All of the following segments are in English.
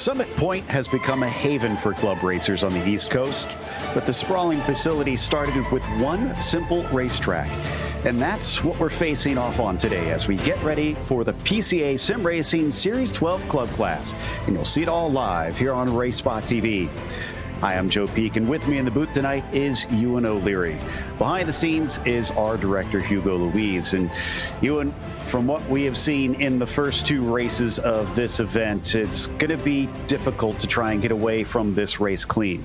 Summit Point has become a haven for club racers on the East Coast, but the sprawling facility started with one simple racetrack. And that's what we're facing off on today as we get ready for the PCA Sim Racing Series 12 Club Class. And you'll see it all live here on RaceSpotTV. Hi, I'm Joe Peak, and with me in the booth tonight is Ewan O'Leary. Behind the scenes is our director, Hugo Louise. And Ewan, from what we have seen in the first two races of this event, it's going to be difficult to try and get away from this race clean.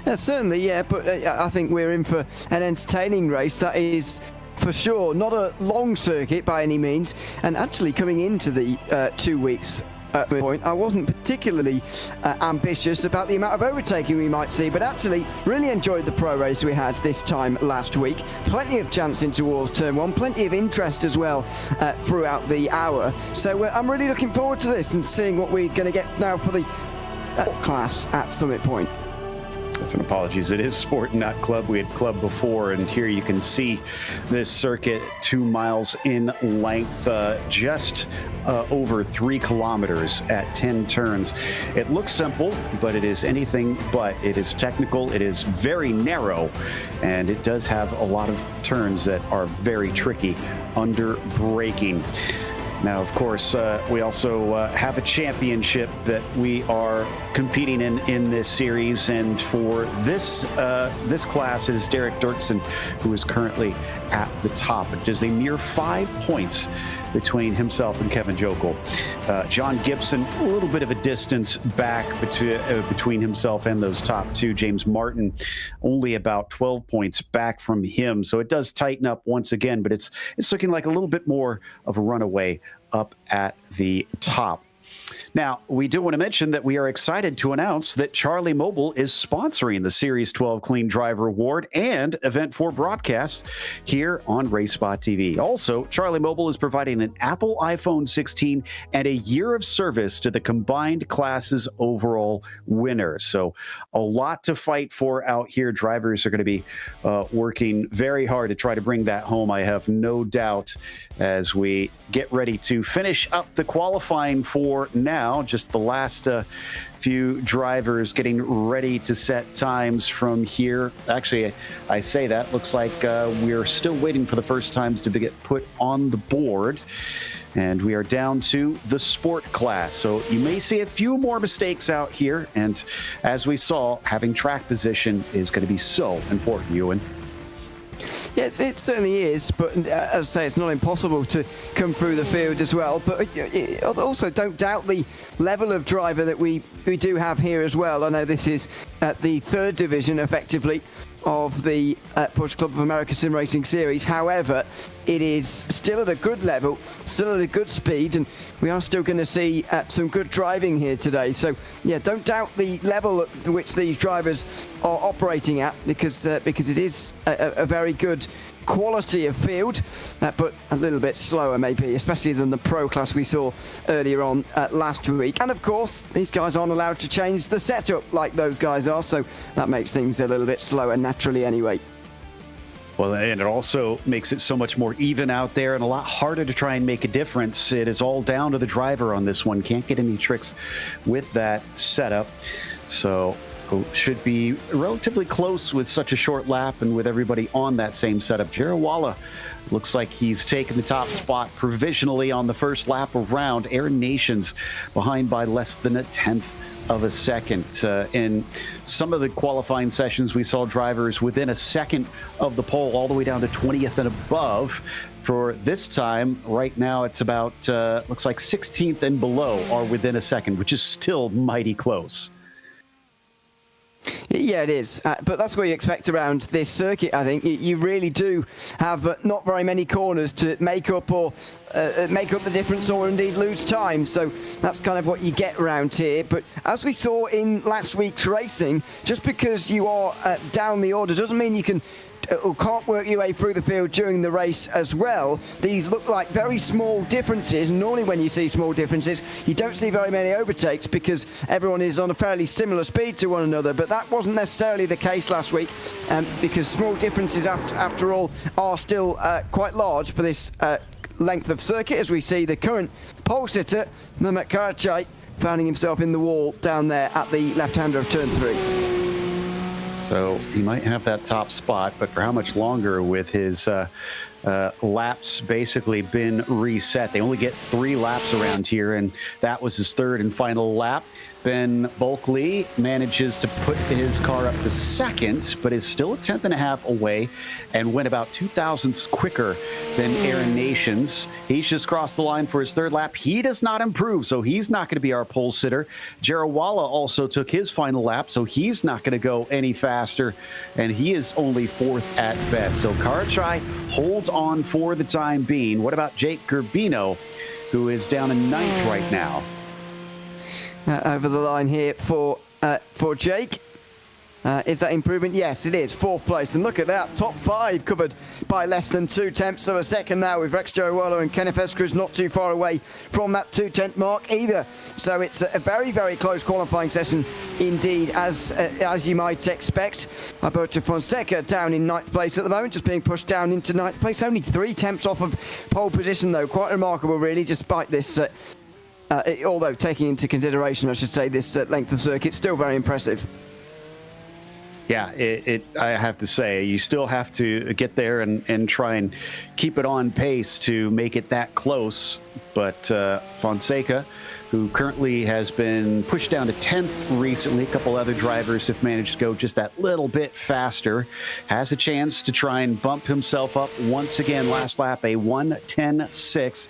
Certainly, yeah, but I think we're in for an entertaining race. That is for sure not a long circuit by any means. And actually coming into the 2 weeks at the point, I wasn't particularly ambitious about the amount of overtaking we might see, but actually really enjoyed the pro race we had this time last week. Plenty of chancing towards turn one, plenty of interest as well throughout the hour. So I'm really looking forward to this and seeing what we're going to get now for the class at Summit Point. Listen, apologies. It is sport, not club. We had club before, and here you can see this circuit 2 miles in length, just over 3 kilometers at 10 turns. It looks simple, but it is anything but. It is technical. It is very narrow, and it does have a lot of turns that are very tricky under braking. Now, of course, we also have a championship that we are competing in this series, and for this class, it is Derek Dirksen who is currently at the top. It is a mere 5 points between himself and Kevin Jokel. John Gibson, a little bit of a distance back between himself and those top two. James Martin, only about 12 points back from him. So it does tighten up once again, but it's looking like a little bit more of a runaway up at the top. Now, we do want to mention that we are excited to announce that Charlie Mobile is sponsoring the Series 12 Clean Driver Award and Event 4 broadcasts here on RaceSpotTV. Also, Charlie Mobile is providing an Apple iPhone 16 and a year of service to the combined class's overall winner. So a lot to fight for out here. Drivers are going to be working very hard to try to bring that home, I have no doubt, as we get ready to finish up the qualifying for now. Just the last few drivers getting ready to set times from here. Actually, I say that. Looks like we're still waiting for the first times to get put on the board. And we are down to the sport class. So you may see a few more mistakes out here. And as we saw, having track position is going to be so important, Ewan. Yes, it certainly is, but as I say, it's not impossible to come through the field as well. But also, don't doubt the level of driver that we do have here as well. I know this is at the third division, effectively, of the Porsche Club of America Sim Racing Series. However, it is still at a good level, still at a good speed, and we are still going to see some good driving here today. So, yeah, don't doubt the level at which these drivers are operating at, because it is a very good quality of field, but a little bit slower maybe, especially than the pro class we saw earlier on last week. And of course, these guys aren't allowed to change the setup like those guys are, so that makes things a little bit slower naturally anyway. Well, and it also makes it so much more even out there and a lot harder to try and make a difference. It is all down to the driver on this one. Can't get any tricks with that setup. So should be relatively close with such a short lap and with everybody on that same setup. Jarawala looks like he's taken the top spot provisionally on the first lap around. Aaron Nations behind by less than a tenth of a second. In some of the qualifying sessions, we saw drivers within a second of the pole, all the way down to 20th and above. For this time, right now, it's about, looks like 16th and below are within a second, which is still mighty close. Yeah, it is. But that's what you expect around this circuit, I think. You really do have not very many corners to make up the difference or indeed lose time. So that's kind of what you get around here. But as we saw in last week's racing, just because you are down the order doesn't mean you can or can't work your way through the field during the race as well. These look like very small differences. Normally when you see small differences, you don't see very many overtakes because everyone is on a fairly similar speed to one another, but that wasn't necessarily the case last week, because small differences after all are still quite large for this length of circuit, as we see the current pole sitter, Mehmet Karacay, finding himself in the wall down there at the left-hander of turn 3. So he might have that top spot, but for how much longer with his laps basically been reset? They only get 3 laps around here, and that was his third and final lap. Ben Bulkley manages to put his car up to second, but is still a tenth and a half away and went about 2 thousandths quicker than Aaron Nations. He's just crossed the line for his third lap. He does not improve, so he's not going to be our pole sitter. Jarawala also took his final lap, so he's not going to go any faster, and he is only fourth at best. So Karacay holds on for the time being. What about Jake Gerbino, who is down in ninth right now? Over the line here for Jake. Is that improvement? Yes, it is. 4th place. And look at that. Top 5 covered by less than 2/10 of a second now, with Rex Jarawala and Kenneth Escruz not too far away from that 2/10 mark either. So it's a very, very close qualifying session indeed, as you might expect. Alberto Fonseca down in 9th place at the moment, just being pushed down into 9th place. Only 3/10 off of pole position, though. Quite remarkable, really, despite this although taking into consideration, I should say, this length of circuit, still very impressive. Yeah, I have to say, you still have to get there and try and keep it on pace to make it that close. But Fonseca, who currently has been pushed down to 10th recently, a couple other drivers have managed to go just that little bit faster, has a chance to try and bump himself up once again. Last lap, a 1:10.6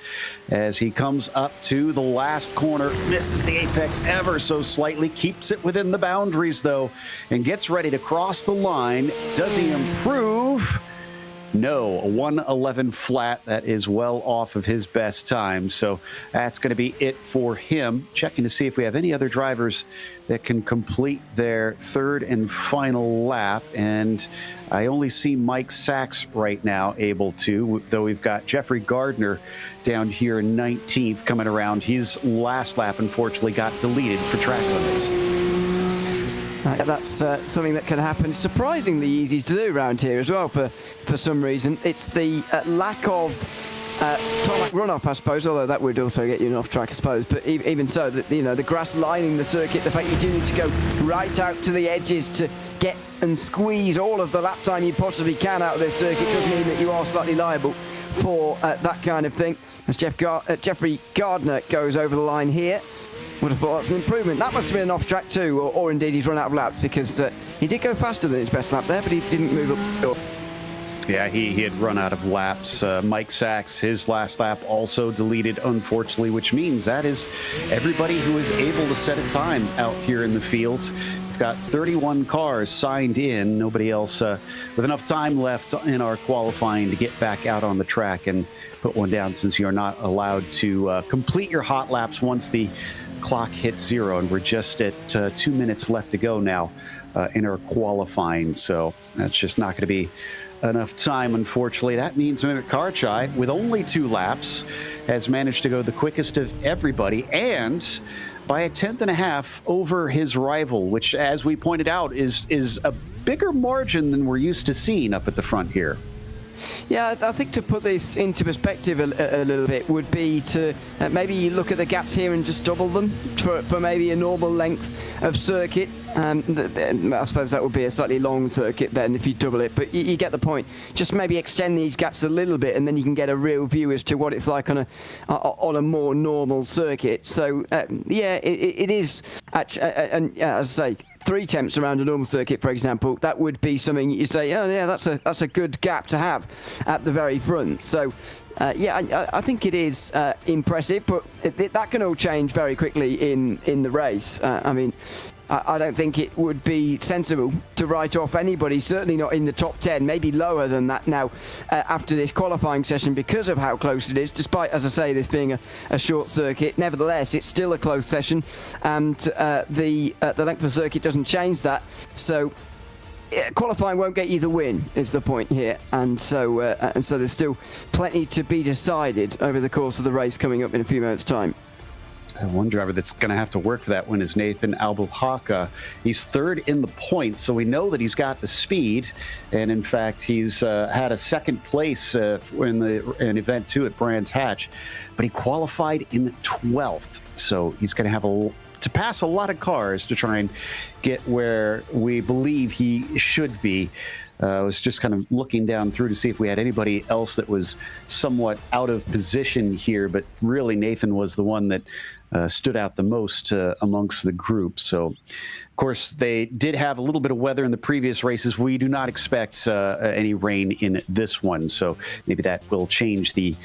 as he comes up to the last corner, misses the apex ever so slightly, keeps it within the boundaries though, and gets ready to cross the line. Does he improve? No, a 1:11 flat. That is well off of his best time. So that's going to be it for him. Checking to see if we have any other drivers that can complete their third and final lap. And I only see Mike Sachs right now able to, though we've got Jeffrey Gardner down here in 19th coming around. His last lap, unfortunately, got deleted for track limits. That's something that can happen surprisingly easy to do around here as well for some reason. It's the lack of tarmac runoff, I suppose, although that would also get you off track, I suppose. But even so, the grass lining the circuit, the fact you do need to go right out to the edges to get and squeeze all of the lap time you possibly can out of this circuit does mean that you are slightly liable for that kind of thing. As Jeffrey Gardner goes over the line here. Would have thought that's an improvement. That must have been an off track too, or indeed he's run out of laps, because he did go faster than his best lap there, but he didn't move up. Yeah, he had run out of laps. Mike Sachs, his last lap also deleted, unfortunately, which means that is everybody who is able to set a time out here in the fields. We've got 31 cars signed in. Nobody else with enough time left in our qualifying to get back out on the track and put one down, since you're not allowed to complete your hot laps once the clock hits zero, and we're just at 2 minutes left to go now in our qualifying. So that's just not going to be enough time, unfortunately. That means Mehmet Karchai, with only 2 laps, has managed to go the quickest of everybody, and by a 1/10.5 over his rival, which, as we pointed out, is a bigger margin than we're used to seeing up at the front here. Yeah, I think to put this into perspective a little bit would be to maybe look at the gaps here and just double them for maybe a normal length of circuit. I suppose that would be a slightly long circuit then if you double it, but you get the point. Just maybe extend these gaps a little bit, and then you can get a real view as to what it's like on a more normal circuit. So yeah, it is. And as I say, 3 temps around a normal circuit, for example, that would be something you say, oh yeah, that's a good gap to have at the very front. So yeah, I think it is impressive, but that can all change very quickly in the race. I mean, I don't think it would be sensible to write off anybody, certainly not in the top 10, maybe lower than that now after this qualifying session, because of how close it is, despite, as I say, this being a short circuit. Nevertheless, it's still a close session, and the length of the circuit doesn't change that. So qualifying won't get you the win, is the point here, and so there's still plenty to be decided over the course of the race coming up in a few minutes' time. One driver that's going to have to work for that win is Nathan Albuhaka. He's 3rd in the points, so we know that he's got the speed. And in fact, he's had a 2nd place in an event too at Brands Hatch, but he qualified in 12th. So he's going to have to pass a lot of cars to try and get where we believe he should be. I was just kind of looking down through to see if we had anybody else that was somewhat out of position here, but really Nathan was the one that stood out the most amongst the group. So, of course, they did have a little bit of weather in the previous races. We do not expect any rain in this one, so maybe that will change the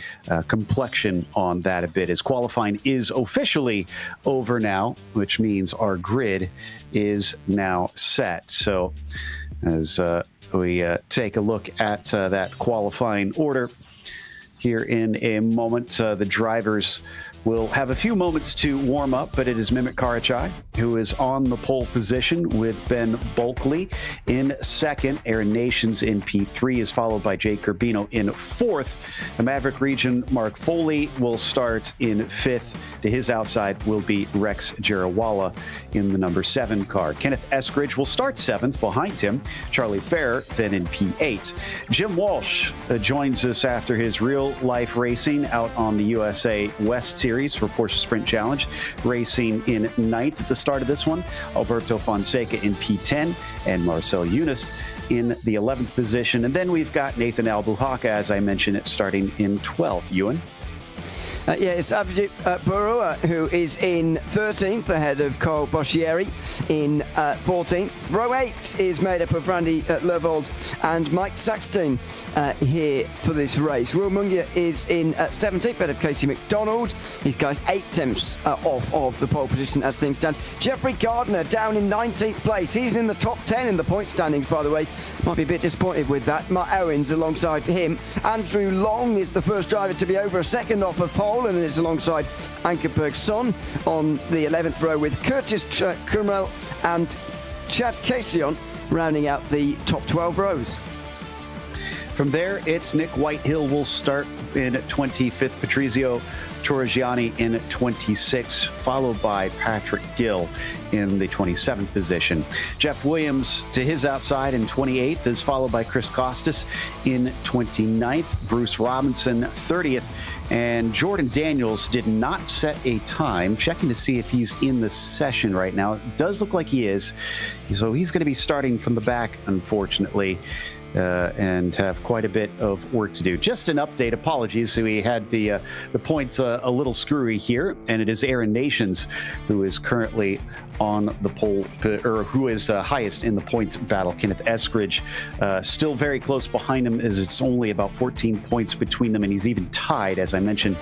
complexion on that a bit, as qualifying is officially over now, which means our grid is now set. So as we take a look at that qualifying order here in a moment, the drivers will have a few moments to warm up, but it is Mehmet Karachai who is on the pole position, with Ben Bulkley in 2nd. Aaron Nations in P3 is followed by Jake Urbino in 4th. The Maverick Region, Mark Foley will start in 5th. To his outside will be Rex Jarawala in the number 7 car. Kenneth Eskridge will start 7th behind him. Charlie Fair then in P8. Jim Walsh joins us after his real-life racing out on the USA West Series. Series for Porsche Sprint Challenge, racing in 9th at the start of this one. Alberto Fonseca in P10 and Marcel Yunus in the 11th position. And then we've got Nathan Albuquerque, as I mentioned, starting in 12th. Ewan? It's Abhijit Barua, who is in 13th, ahead of Carl Boschieri in 14th. Row 8 is made up of Randy Levold and Mike Saxton here for this race. Will Mungia is in 17th, ahead of Casey McDonald. These guys 8 tenths off of the pole position as things stand. Jeffrey Gardner down in 19th place. He's in the top 10 in the point standings, by the way. Might be a bit disappointed with that. Matt Owens alongside him. Andrew Long is the first driver to be over a second off of pole, and it's alongside Ankerberg's son on the 11th row, with Curtis Kumrell and Chad Casion rounding out the top 12 rows. From there, it's Nick Whitehill will start in 25th, Patrizio Torrigiani in 26th, followed by Patrick Gill in the 27th position. Jeff Williams to his outside in 28th is followed by Chris Costas in 29th, Bruce Robinson 30th, and Jordan Daniels did not set a time. Checking to see if he's in the session right now. It does look like he is, so he's going to be starting from the back, unfortunately. And have quite a bit of work to do. Just an update. Apologies. We had the points a little screwy here, and it is Aaron Nations who is currently on the pole, or who is highest in the points battle. Kenneth Eskridge still very close behind him, as it's only about 14 points between them, and he's even tied, as I mentioned,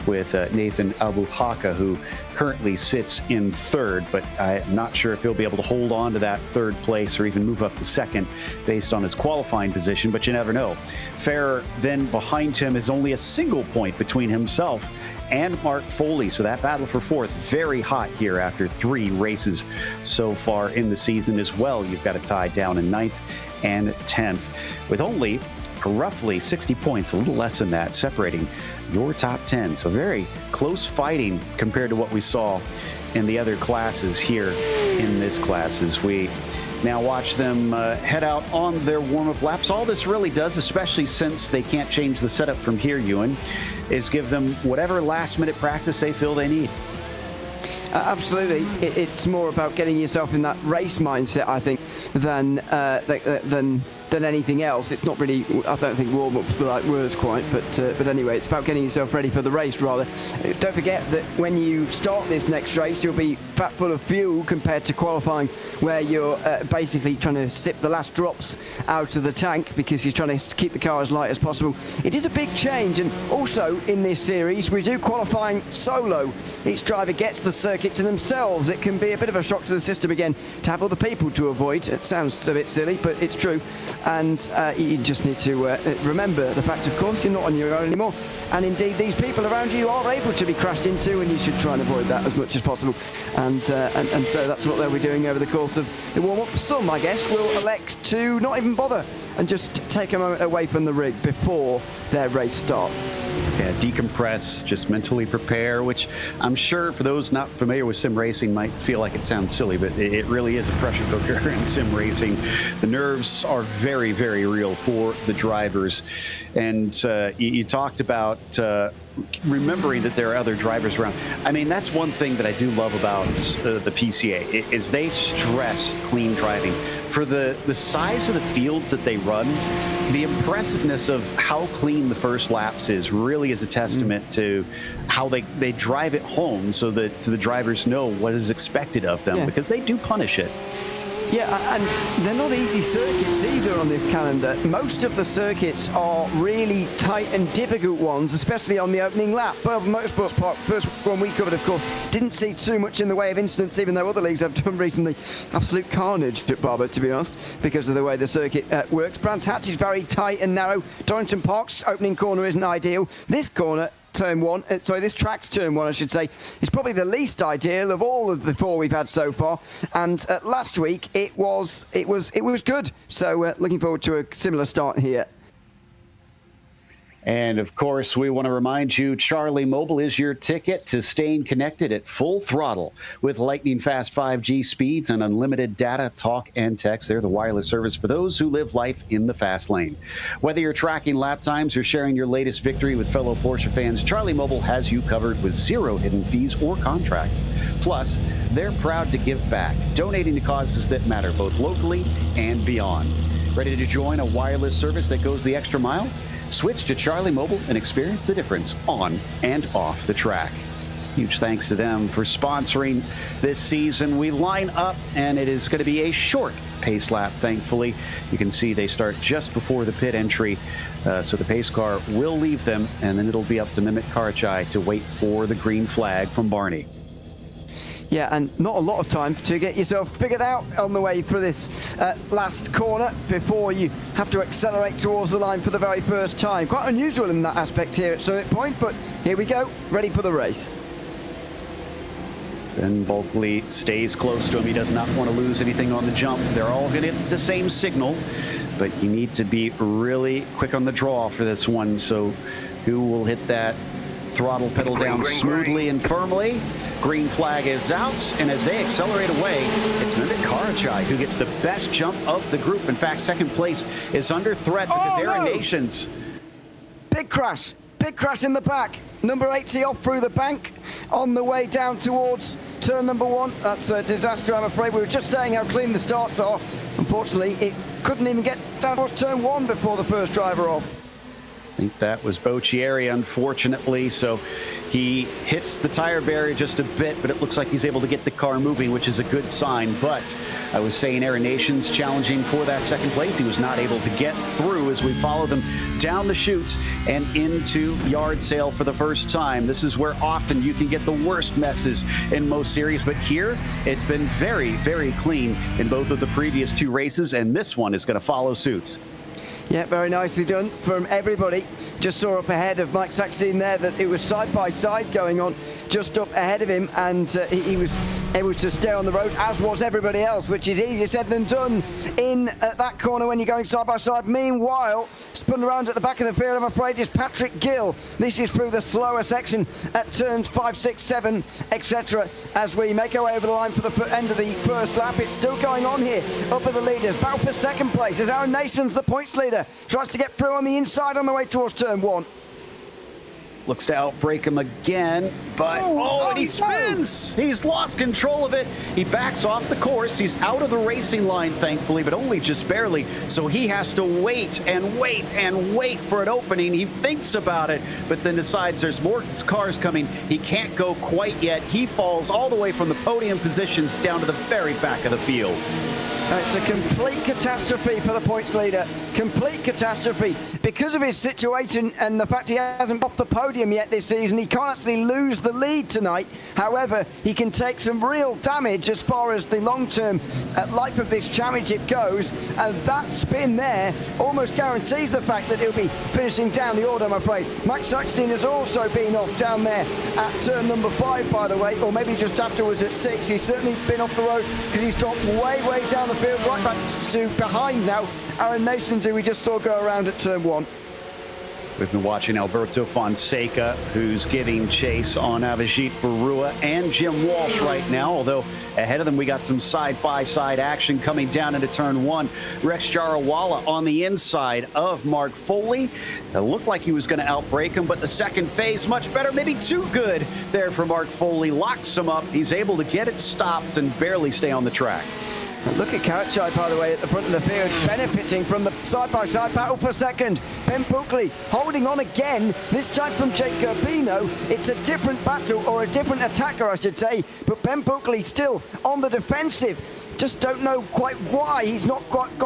with Nathan Albuquerque, who currently sits in 3rd, but I'm not sure if he'll be able to hold on to that 3rd place or even move up to 2nd based on his qualifying position, but you never know. Ferrer then behind him is only a single point between himself and Mark Foley, so that battle for 4th, very hot here after 3 races so far in the season as well. You've got a tie down in 9th and 10th, with only roughly 60 points, a little less than that, separating your top 10. So very close fighting compared to what we saw in the other classes here in this class, as we now watch them head out on their warm-up laps. All this really does, especially since they can't change the setup from here, Ewan, is give them whatever last-minute practice they feel they need. Absolutely. It's more about getting yourself in that race mindset, I think, than anything else. It's not really, I don't think warm-up's the right word quite, but anyway, it's about getting yourself ready for the race, rather. Don't forget that when you start this next race, you'll be fat full of fuel compared to qualifying, where you're basically trying to sip the last drops out of the tank because you're trying to keep the car as light as possible. It is a big change, and also in this series, we do qualifying solo. Each driver gets the circuit to themselves. It can be a bit of a shock to the system again to have other people to avoid. It sounds a bit silly, but it's true. And you just need to remember the fact, of course, you're not on your own anymore. And indeed, these people around you are able to be crashed into, and you should try and avoid that as much as possible. And so that's what they'll be doing over the course of the warm-up. Some, I guess, will elect to not even bother and just take a moment away from the rig before their race start. Yeah, decompress, just mentally prepare, which I'm sure for those not familiar with sim racing might feel like it sounds silly, but it really is a pressure cooker in sim racing. The nerves are very, very real for the drivers. And you talked about remembering that there are other drivers around. I mean, that's one thing that I do love about the PCA, is they stress clean driving. For the size of the fields that they run, the impressiveness of how clean the first laps is really is a testament to how they drive it home, so that the drivers know what is expected of them, because they do punish it. Yeah, and they're not easy circuits either on this calendar. Most of the circuits are really tight and difficult ones, especially on the opening lap. But Motorsports Park, first one we covered, of course, didn't see too much in the way of incidents, even though other leagues have done recently. Absolute carnage at Barber, to be honest, because of the way the circuit works. Brands Hatch is very tight and narrow. Dorrington Park's opening corner isn't ideal. This corner, this track's turn 1, I should say, is probably the least ideal of all of the 4 we've had so far. And last week it was good. So looking forward to a similar start here. And of course, we want to remind you, Charlie Mobile is your ticket to staying connected at full throttle with lightning fast 5G speeds and unlimited data, talk, and text. They're the wireless service for those who live life in the fast lane. Whether you're tracking lap times or sharing your latest victory with fellow Porsche fans, Charlie Mobile has you covered with zero hidden fees or contracts. Plus, they're proud to give back, donating to causes that matter both locally and beyond. Ready to join a wireless service that goes the extra mile? Switch to Charlie Mobile and experience the difference on and off the track. Huge thanks to them for sponsoring this season. We line up, and it is going to be a short pace lap, thankfully. You can see they start just before the pit entry, so the pace car will leave them, and then it'll be up to Mehmet Karaçay to wait for the green flag from Barney. Yeah, and not a lot of time to get yourself figured out on the way for this last corner before you have to accelerate towards the line for the very first time. Quite unusual in that aspect here at Summit Point, but here we go, ready for the race. Ben Bulkley stays close to him. He does not want to lose anything on the jump. They're all going to hit the same signal, but you need to be really quick on the draw for this one. So who will hit that throttle pedal down smoothly and firmly? Green flag is out, and as they accelerate away, it's Mehmet Karaçay who gets the best jump of the group. In fact, second place is under threat because Aaron Nations. Big crash in the back. Number 80 off through the bank on the way down towards turn number 1. That's a disaster, I'm afraid. We were just saying how clean the starts are. Unfortunately, it couldn't even get down towards turn 1 before the first driver off. I think that was Boccieri, unfortunately. So he hits the tire barrier just a bit, but it looks like he's able to get the car moving, which is a good sign. But I was saying Aaron Nations challenging for that second place. He was not able to get through as we follow them down the chutes and into yard sale for the first time. This is where often you can get the worst messes in most series, but here it's been very, very clean in both of the previous two races, and this one is going to follow suit. Yeah, very nicely done from everybody. Just saw up ahead of Mike Saxton there that it was side-by-side going on just up ahead of him, and he was able to stay on the road, as was everybody else, which is easier said than done in that corner when you're going side-by-side. Meanwhile, spun around at the back of the field, I'm afraid, is Patrick Gill. This is through the slower section at turns 5, 6, 7, etc. As we make our way over the line for the end of the first lap. It's still going on here, up at the leaders. Battle for second place as Aaron Nations, the points leader, tries to get through on the inside on the way towards turn 1. Looks to outbrake him again, but and he spins! He's lost control of it. He backs off the course. He's out of the racing line, thankfully, but only just barely. So he has to wait and wait and wait for an opening. He thinks about it, but then decides there's more cars coming. He can't go quite yet. He falls all the way from the podium positions down to the very back of the field. It's a complete catastrophe for the points leader. Complete catastrophe. Because of his situation and the fact he hasn't off the podium yet this season, he can't actually lose the lead tonight. However, he can take some real damage as far as the long-term life of this championship goes. And that spin there almost guarantees the fact that he'll be finishing down the order, I'm afraid. Max Saxton has also been off down there at turn number 5, by the way, or maybe just afterwards at 6. He's certainly been off the road because he's dropped way, way down the field, right back to behind now Aaron Nations, who we just saw go around at turn 1. We've been watching Alberto Fonseca, who's giving chase on Avijit Barua and Jim Walsh right now, although ahead of them we got some side-by-side action coming down into turn 1. Rex Jarawala on the inside of Mark Foley. It looked like he was going to outbrake him, but the second phase much better, maybe too good there for Mark Foley. Locks him up. He's able to get it stopped and barely stay on the track. Look at Karaçay, by the way, at the front of the field, benefiting from the side-by-side battle for second. Ben Bulkley holding on again, this time from Jake Urbino. It's a different battle, or a different attacker, I should say, but Ben Bulkley still on the defensive. Just don't know quite why he's not quite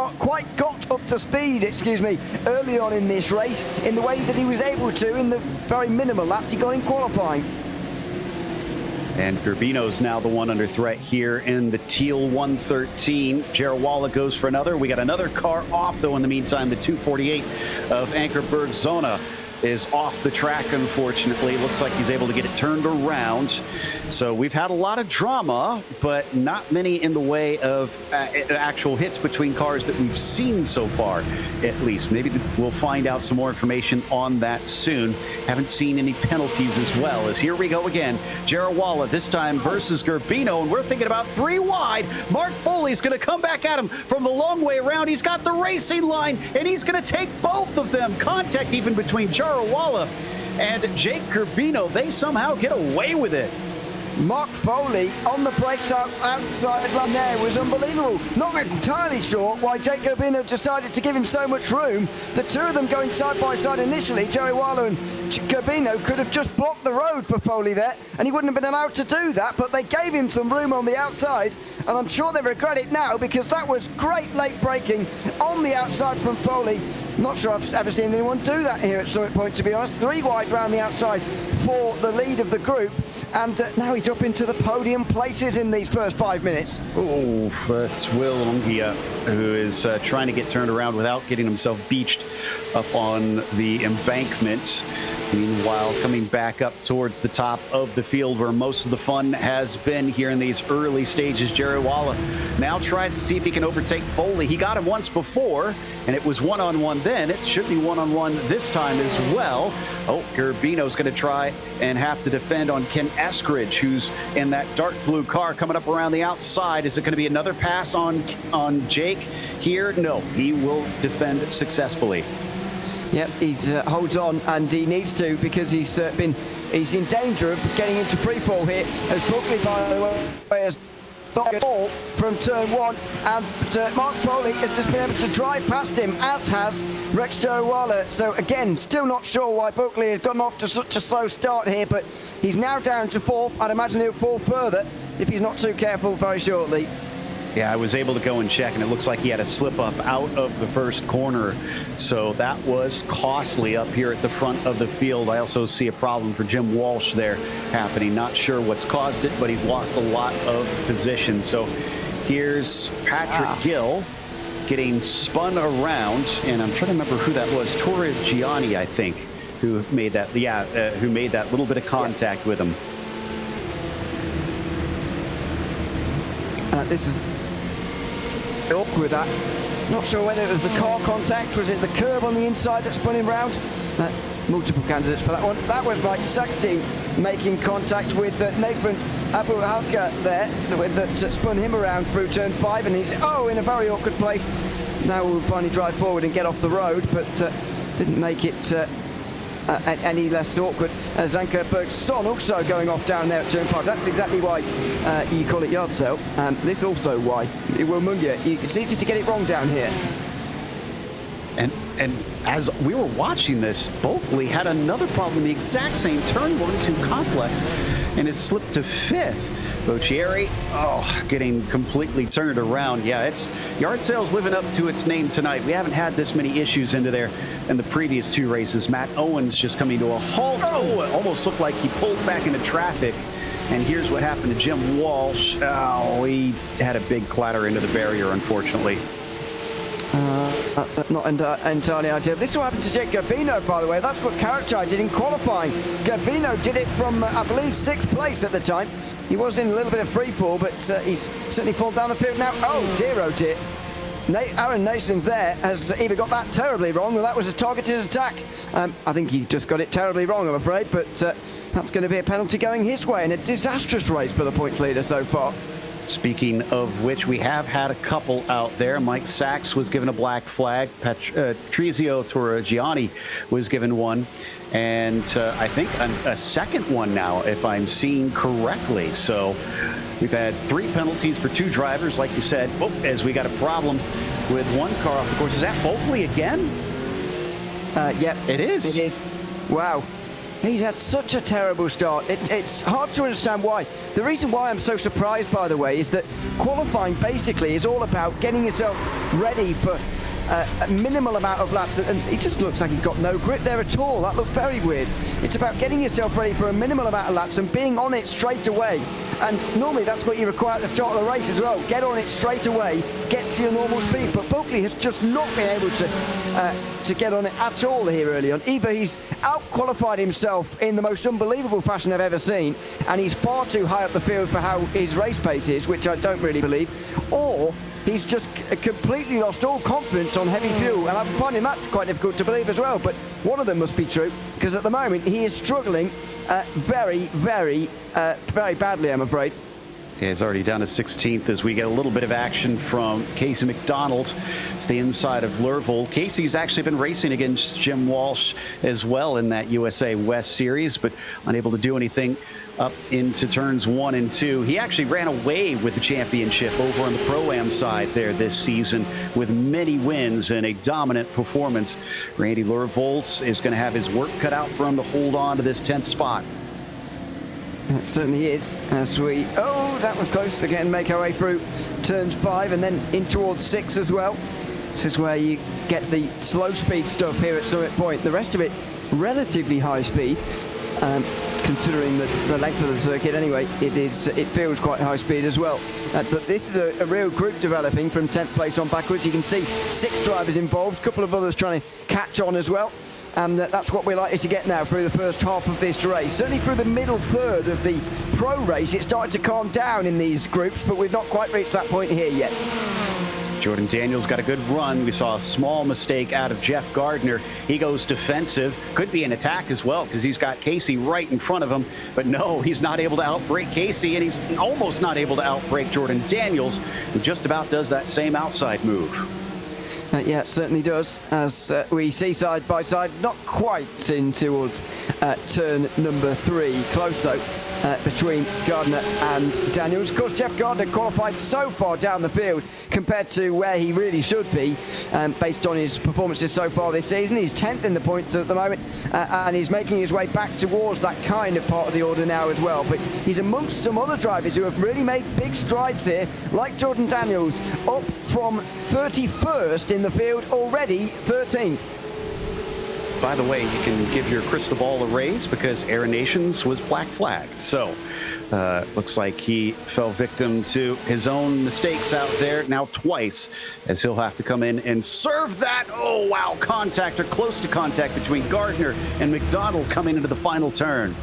got up to speed, early on in this race, in the way that he was able to in the very minimal laps he got in qualifying. And Urbino's now the one under threat here in the teal 113. Jarawala goes for another. We got another car off, though, in the meantime, the 248 of Ankerberg Zona is off the track, unfortunately. Looks like he's able to get it turned around. So we've had a lot of drama, but not many in the way of actual hits between cars that we've seen so far, at least. Maybe we'll find out some more information on that soon. Haven't seen any penalties as well, as here we go again. Jarawala this time versus Gerbino, and we're thinking about 3 wide. Mark Foley's going to come back at him from the long way around. He's got the racing line, and he's going to take both of them. Contact even between Jarawala and Jake Gerbino. They somehow get away with it. Mark Foley on the brakes outside line there was unbelievable. Not entirely sure why Jake Gerbino decided to give him so much room. The two of them going side by side initially, Jerry Waller and Gerbino could have just blocked the road for Foley there, and he wouldn't have been allowed to do that, but they gave him some room on the outside, and I'm sure they regret it now because that was great late braking on the outside from Foley. Not sure I've ever seen anyone do that here at Summit Point, to be honest. 3 wide round the outside for the lead of the group, and now he's up into the podium places in these first 5 minutes. Oh, that's Will Ungia, who is trying to get turned around without getting himself beached up on the embankment. Meanwhile, coming back up towards the top of the field where most of the fun has been here in these early stages, Jerry Walla now tries to see if he can overtake Foley. He got him once before, and it was one-on-one then. It should be one-on-one this time as well. Oh, Gerbino's going to try and have to defend on Ken Eskridge, who's in that dark blue car coming up around the outside. Is it going to be another pass on Jake here? No, he will defend successfely. Yep, he holds on, and he needs to because he's in danger of getting into free fall here. As Buckley, by the way, has got a ball from turn 1, and Mark Foley has just been able to drive past him, as has Rex Jarawala. So again, still not sure why Buckley has gotten off to such a slow start here, but he's now down to 4th. I'd imagine he'll fall further if he's not too careful very shortly. Yeah, I was able to go and check, and it looks like he had a slip up out of the first corner. So that was costly up here at the front of the field. I also see a problem for Jim Walsh there happening. Not sure what's caused it, but he's lost a lot of position. So here's Patrick Gill getting spun around, and I'm trying to remember who that was. Torre Gianni, I think, who made that. Yeah, who made that little bit of contact with him. This is awkward. Not sure whether it was the car contact, was it the curb on the inside that spun him round? Multiple candidates for that one. That was Mike Saxton making contact with Nathan Abu Halka there, that spun him around through turn 5, and he's in a very awkward place. Now we'll finally drive forward and get off the road, but didn't make it any less awkward. Zanka Bergson also going off down there at turn 5. That's exactly why you call it yard sale. This also why Will Mungia, it's easy to get it wrong down here. And as we were watching this, Bulkley had another problem in the exact same turn 1-2 complex and has slipped to 5th. Boccieri, getting completely turned around. Yeah, it's yard sales living up to its name tonight. We haven't had this many issues into there in the previous 2 races. Matt Owens just coming to a halt. Oh, it almost looked like he pulled back into traffic. And here's what happened to Jim Walsh. Oh, he had a big clatter into the barrier, unfortunately. That's not entirely ideal. This is what happened to Jake Gerbino, by the way. That's what Karachai did in qualifying. Gerbino did it from, I believe, 6th place at the time. He was in a little bit of free fall, but he's certainly fallen down the field now. Oh dear. Aaron Nason's there has either got that terribly wrong or that was a targeted attack. I think he just got it terribly wrong, I'm afraid, but that's going to be a penalty going his way, and a disastrous race for the points leader so far. Speaking of which, we have had a couple out there. Mike Sachs was given a black flag. Patrizio Torregiani was given one. And I think a second one now, if I'm seeing correctly. So we've had 3 penalties for 2 drivers, like you said. Oh, as we got a problem with one car off the course. Is that Bulkley again? Yep. It is. It is. Wow. He's had such a terrible start. It's hard to understand why. The reason why I'm so surprised, by the way, is that qualifying basically is all about getting yourself ready for a minimal amount of laps, and he just looks like he's got no grip there at all. That looked very weird. It's about getting yourself ready for a minimal amount of laps and being on it straight away. And normally that's what you require at the start of the race as well. Get on it straight away, get to your normal speed. But Bulkley has just not been able to get on it at all here early on. Either he's out-qualified himself in the most unbelievable fashion I've ever seen, and he's far too high up the field for how his race pace is, which I don't really believe, or he's just completely lost all confidence on heavy fuel, and I'm finding that quite difficult to believe as well. But one of them must be true, because at the moment he is struggling very badly, I'm afraid. Yeah, he's already down to 16th as we get a little bit of action from Casey McDonald to the inside of Lervold. Casey's actually been racing against Jim Walsh as well in that USA West Series, but unable to do anything up into turns 1 and 2. He actually ran away with the championship over on the Pro-Am side there this season with many wins and a dominant performance. Randy Lervold is going to have his work cut out for him to hold on to this 10th spot. It certainly is, as we, oh, that was close again, make our way through turns 5 and then in towards 6 as well. This is where you get the slow speed stuff here at Summit Point. The rest of it, relatively high speed, considering the length of the circuit anyway. It feels quite high speed as well. But this is a real group developing from 10th place on backwards. You can see 6 drivers involved, a couple of others trying to catch on as well. And that's what we're likely to get now through the first half of this race. Certainly through the middle third of the pro race, it started to calm down in these groups, but we've not quite reached that point here yet. Jordan Daniels got a good run. We saw a small mistake out of Jeff Gardner. He goes defensive. Could be an attack as well because he's got Casey right in front of him. But no, he's not able to outbrake Casey, and he's almost not able to outbrake Jordan Daniels, who just about does that same outside move. Yeah, it certainly does, as we see side by side, not quite in towards turn number 3. Close, though, between Gardner and Daniels. Of course, Jeff Gardner qualified so far down the field compared to where he really should be, based on his performances so far this season. He's 10th in the points at the moment, and he's making his way back towards that kind of part of the order now as well. But he's amongst some other drivers who have really made big strides here, like Jordan Daniels, up from 31st in the field, already 13th. By the way, you can give your crystal ball a raise because Aaron Nations was black flagged. So looks like he fell victim to his own mistakes out there now twice, as he'll have to come in and serve that. Oh, wow, contact or close to contact between Gardner and McDonald coming into the final turn.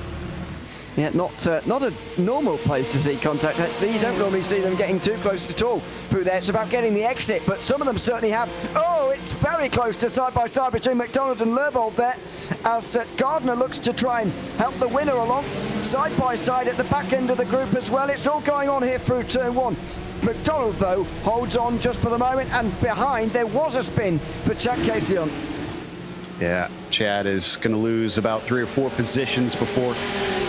Yeah, not a normal place to see contact, actually. You don't normally see them getting too close at all through there. It's about getting the exit, but some of them certainly have. Oh, it's very close to side-by-side between McDonald and Lervold there, as Gardner looks to try and help the winner along. Side-by-side at the back end of the group as well. It's all going on here through turn 1. McDonald, though, holds on just for the moment, and behind there was a spin for Chad Casion. Yeah, Chad is going to lose about 3 or 4 positions before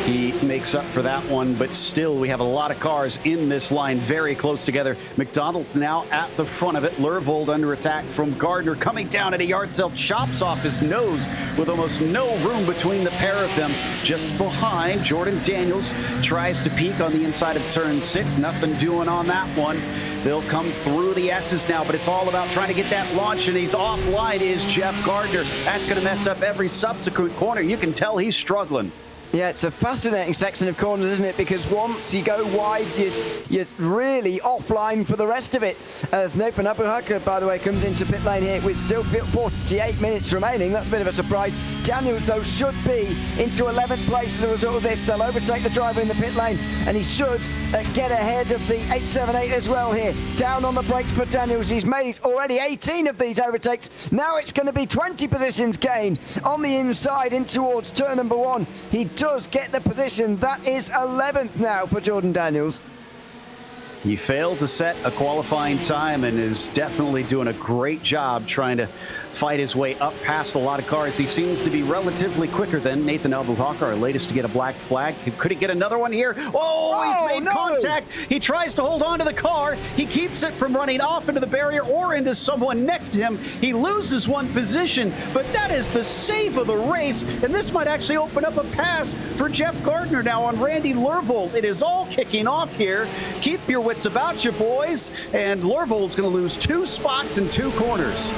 he makes up for that one, but still we have a lot of cars in this line very close together. McDonald now at the front of it. Lervold under attack from Gardner, coming down at a yard sale, chops off his nose with almost no room between the pair of them. Just behind, Jordan Daniels tries to peek on the inside of turn 6. Nothing doing on that one. They'll come through the S's now, but it's all about trying to get that launch, and he's offline is Jeff Gardner. That's going to mess up every subsequent corner. You can tell he's struggling. Yeah, it's a fascinating section of corners, isn't it? Because once you go wide, you're really offline for the rest of it. As Nathan Abuhaka, by the way, comes into pit lane here with still 48 minutes remaining. That's a bit of a surprise. Daniels, though, should be into 11th place as a result of this. They'll overtake the driver in the pit lane, and he should get ahead of the 878 as well here. Down on the brakes for Daniels. He's made already 18 of these overtakes. Now it's going to be 20 positions gained on the inside in towards turn number 1. He does get the position. That is 11th now for Jordan Daniels. He failed to set a qualifying time and is definitely doing a great job trying to fight his way up past a lot of cars. He seems to be relatively quicker than Nathan Albuquerque, our latest to get a black flag. Could he get another one here? Oh, he's made contact. He tries to hold on to the car. He keeps it from running off into the barrier or into someone next to him. He loses one position, but that is the save of the race, and this might actually open up a pass for Jeff Gardner now on Randy Lervold. It is all kicking off here. Keep your wits about you, boys, and Lervold's going to lose 2 spots in 2 corners.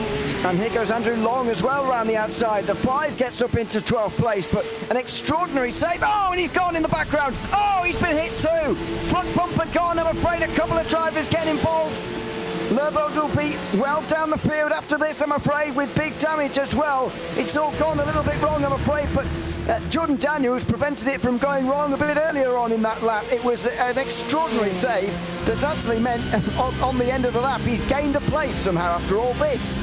And here goes Andrew Long as well around the outside. The 5 gets up into 12th place, but an extraordinary save. Oh, and he's gone in the background. Oh, he's been hit too. Front bumper gone. I'm afraid a couple of drivers get involved. Lervold will be well down the field after this, I'm afraid, with big damage as well. It's all gone a little bit wrong, I'm afraid, but Jordan Daniels prevented it from going wrong a bit earlier on in that lap. It was an extraordinary save that's actually meant on the end of the lap he's gained a place somehow after all this.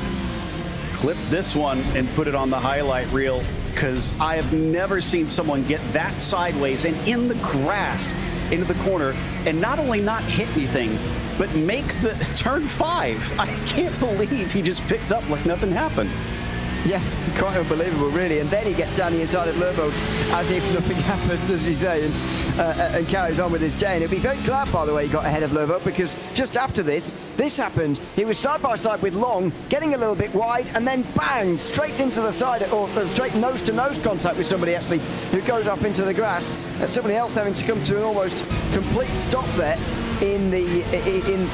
Clip this one and put it on the highlight reel, because I have never seen someone get that sideways and in the grass into the corner and not only not hit anything, but make the turn 5. I can't believe he just picked up like nothing happened. Yeah, quite unbelievable, really. And then he gets down the inside of Lervold as if nothing happened, as you say, and carries on with his day. And he'll be very glad, by the way, he got ahead of Lervold, because just after this happened. He was side by side with Long, getting a little bit wide, and then bang, straight into the side, or straight nose-to-nose contact with somebody actually who goes off into the grass. Somebody else having to come to an almost complete stop there in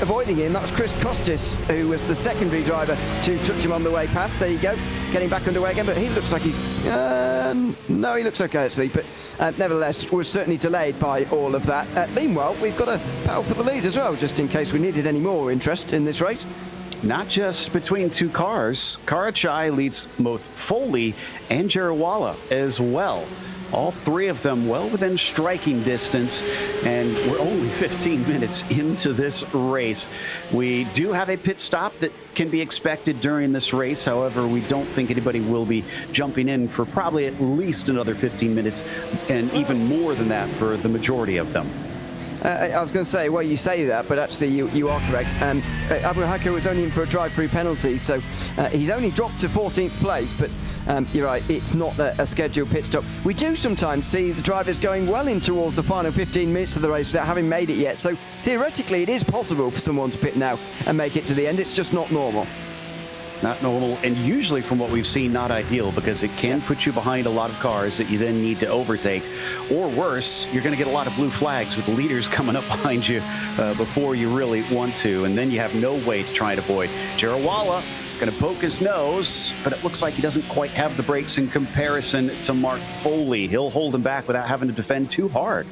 avoiding him. That was Chris Costis, who was the secondary driver to touch him on the way past. There you go, getting back underway again, but he looks like he's no, he looks okay actually, but nevertheless was certainly delayed by all of that. Meanwhile, we've got a battle for the lead as well, just in case we needed any more interest in this race. Not just between 2 cars. Karachai leads both Foley and Jarawala as well. All 3 of them well within striking distance, and we're only 15 minutes into this race. We do have a pit stop that can be expected during this race. However, we don't think anybody will be jumping in for probably at least another 15 minutes, and even more than that for the majority of them. I was going to say, well, you say that, but actually you are correct. Abuhaka was only in for a drive-through penalty, so he's only dropped to 14th place, but you're right, it's not a scheduled pit stop. We do sometimes see the drivers going well in towards the final 15 minutes of the race without having made it yet, so theoretically it is possible for someone to pit now and make it to the end. It's just not normal. Not normal, and usually from what we've seen, not ideal, because it can put you behind a lot of cars that you then need to overtake. Or worse, you're going to get a lot of blue flags with leaders coming up behind you before you really want to, and then you have no way to try and avoid. Jarawala going to poke his nose, but it looks like he doesn't quite have the brakes in comparison to Mark Foley. He'll hold him back without having to defend too hard.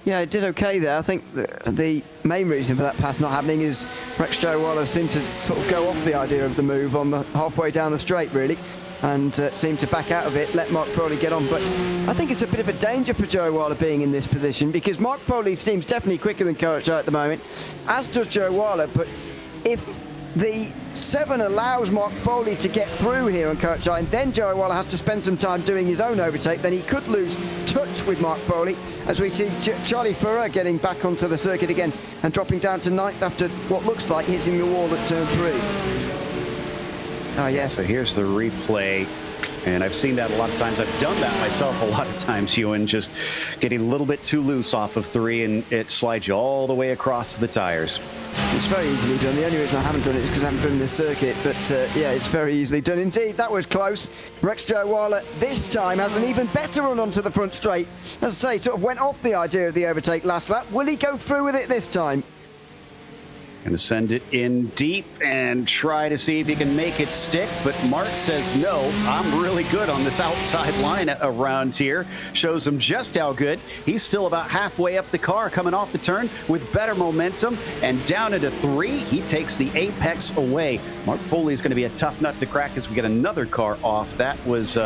Yeah, it did okay there. I think the main reason for that pass not happening is Rex Jarawala seemed to sort of go off the idea of the move on the halfway down the straight, really, and seemed to back out of it, let Mark Foley get on. But I think it's a bit of a danger for Jarawala being in this position, because Mark Foley seems definitely quicker than Karachai at the moment, as does Jarawala. But if the 7 allows Mark Foley to get through here on Karachai, and then Jarawala has to spend some time doing his own overtake, then he could lose touch with Mark Foley, as we see Charlie Furrer getting back onto the circuit again and dropping down to 9th after what looks like hitting the wall at turn 3. Oh, yes. So here's the replay. And I've seen that a lot of times. I've done that myself a lot of times, Ewan, just getting a little bit too loose off of 3, and it slides you all the way across the tires. It's very easily done. The only reason I haven't done it is because I haven't driven this circuit, but yeah, it's very easily done indeed. That was close. Rex Jarawala this time has an even better run onto the front straight. As I say, sort of went off the idea of the overtake last lap. Will he go through with it this time? Going to send it in deep and try to see if he can make it stick, but Mark says no. I'm really good on this outside line around here. Shows him just how good. He's still about halfway up the car, coming off the turn with better momentum, and down into 3. He takes the apex away. Mark Foley is going to be a tough nut to crack as we get another car off. That was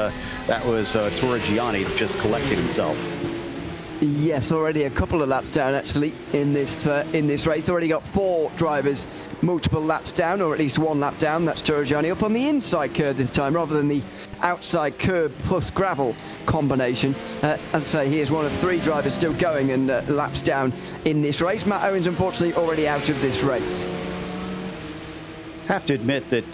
Torrigiani just collecting himself. Yes, already a couple of laps down actually in this race. Already got 4 drivers multiple laps down, or at least 1 lap down. That's Torrigiani up on the inside curb this time rather than the outside curb plus gravel combination. As I say, he is one of 3 drivers still going and laps down in this race. Matt Owens unfortunately already out of this race. Have to admit that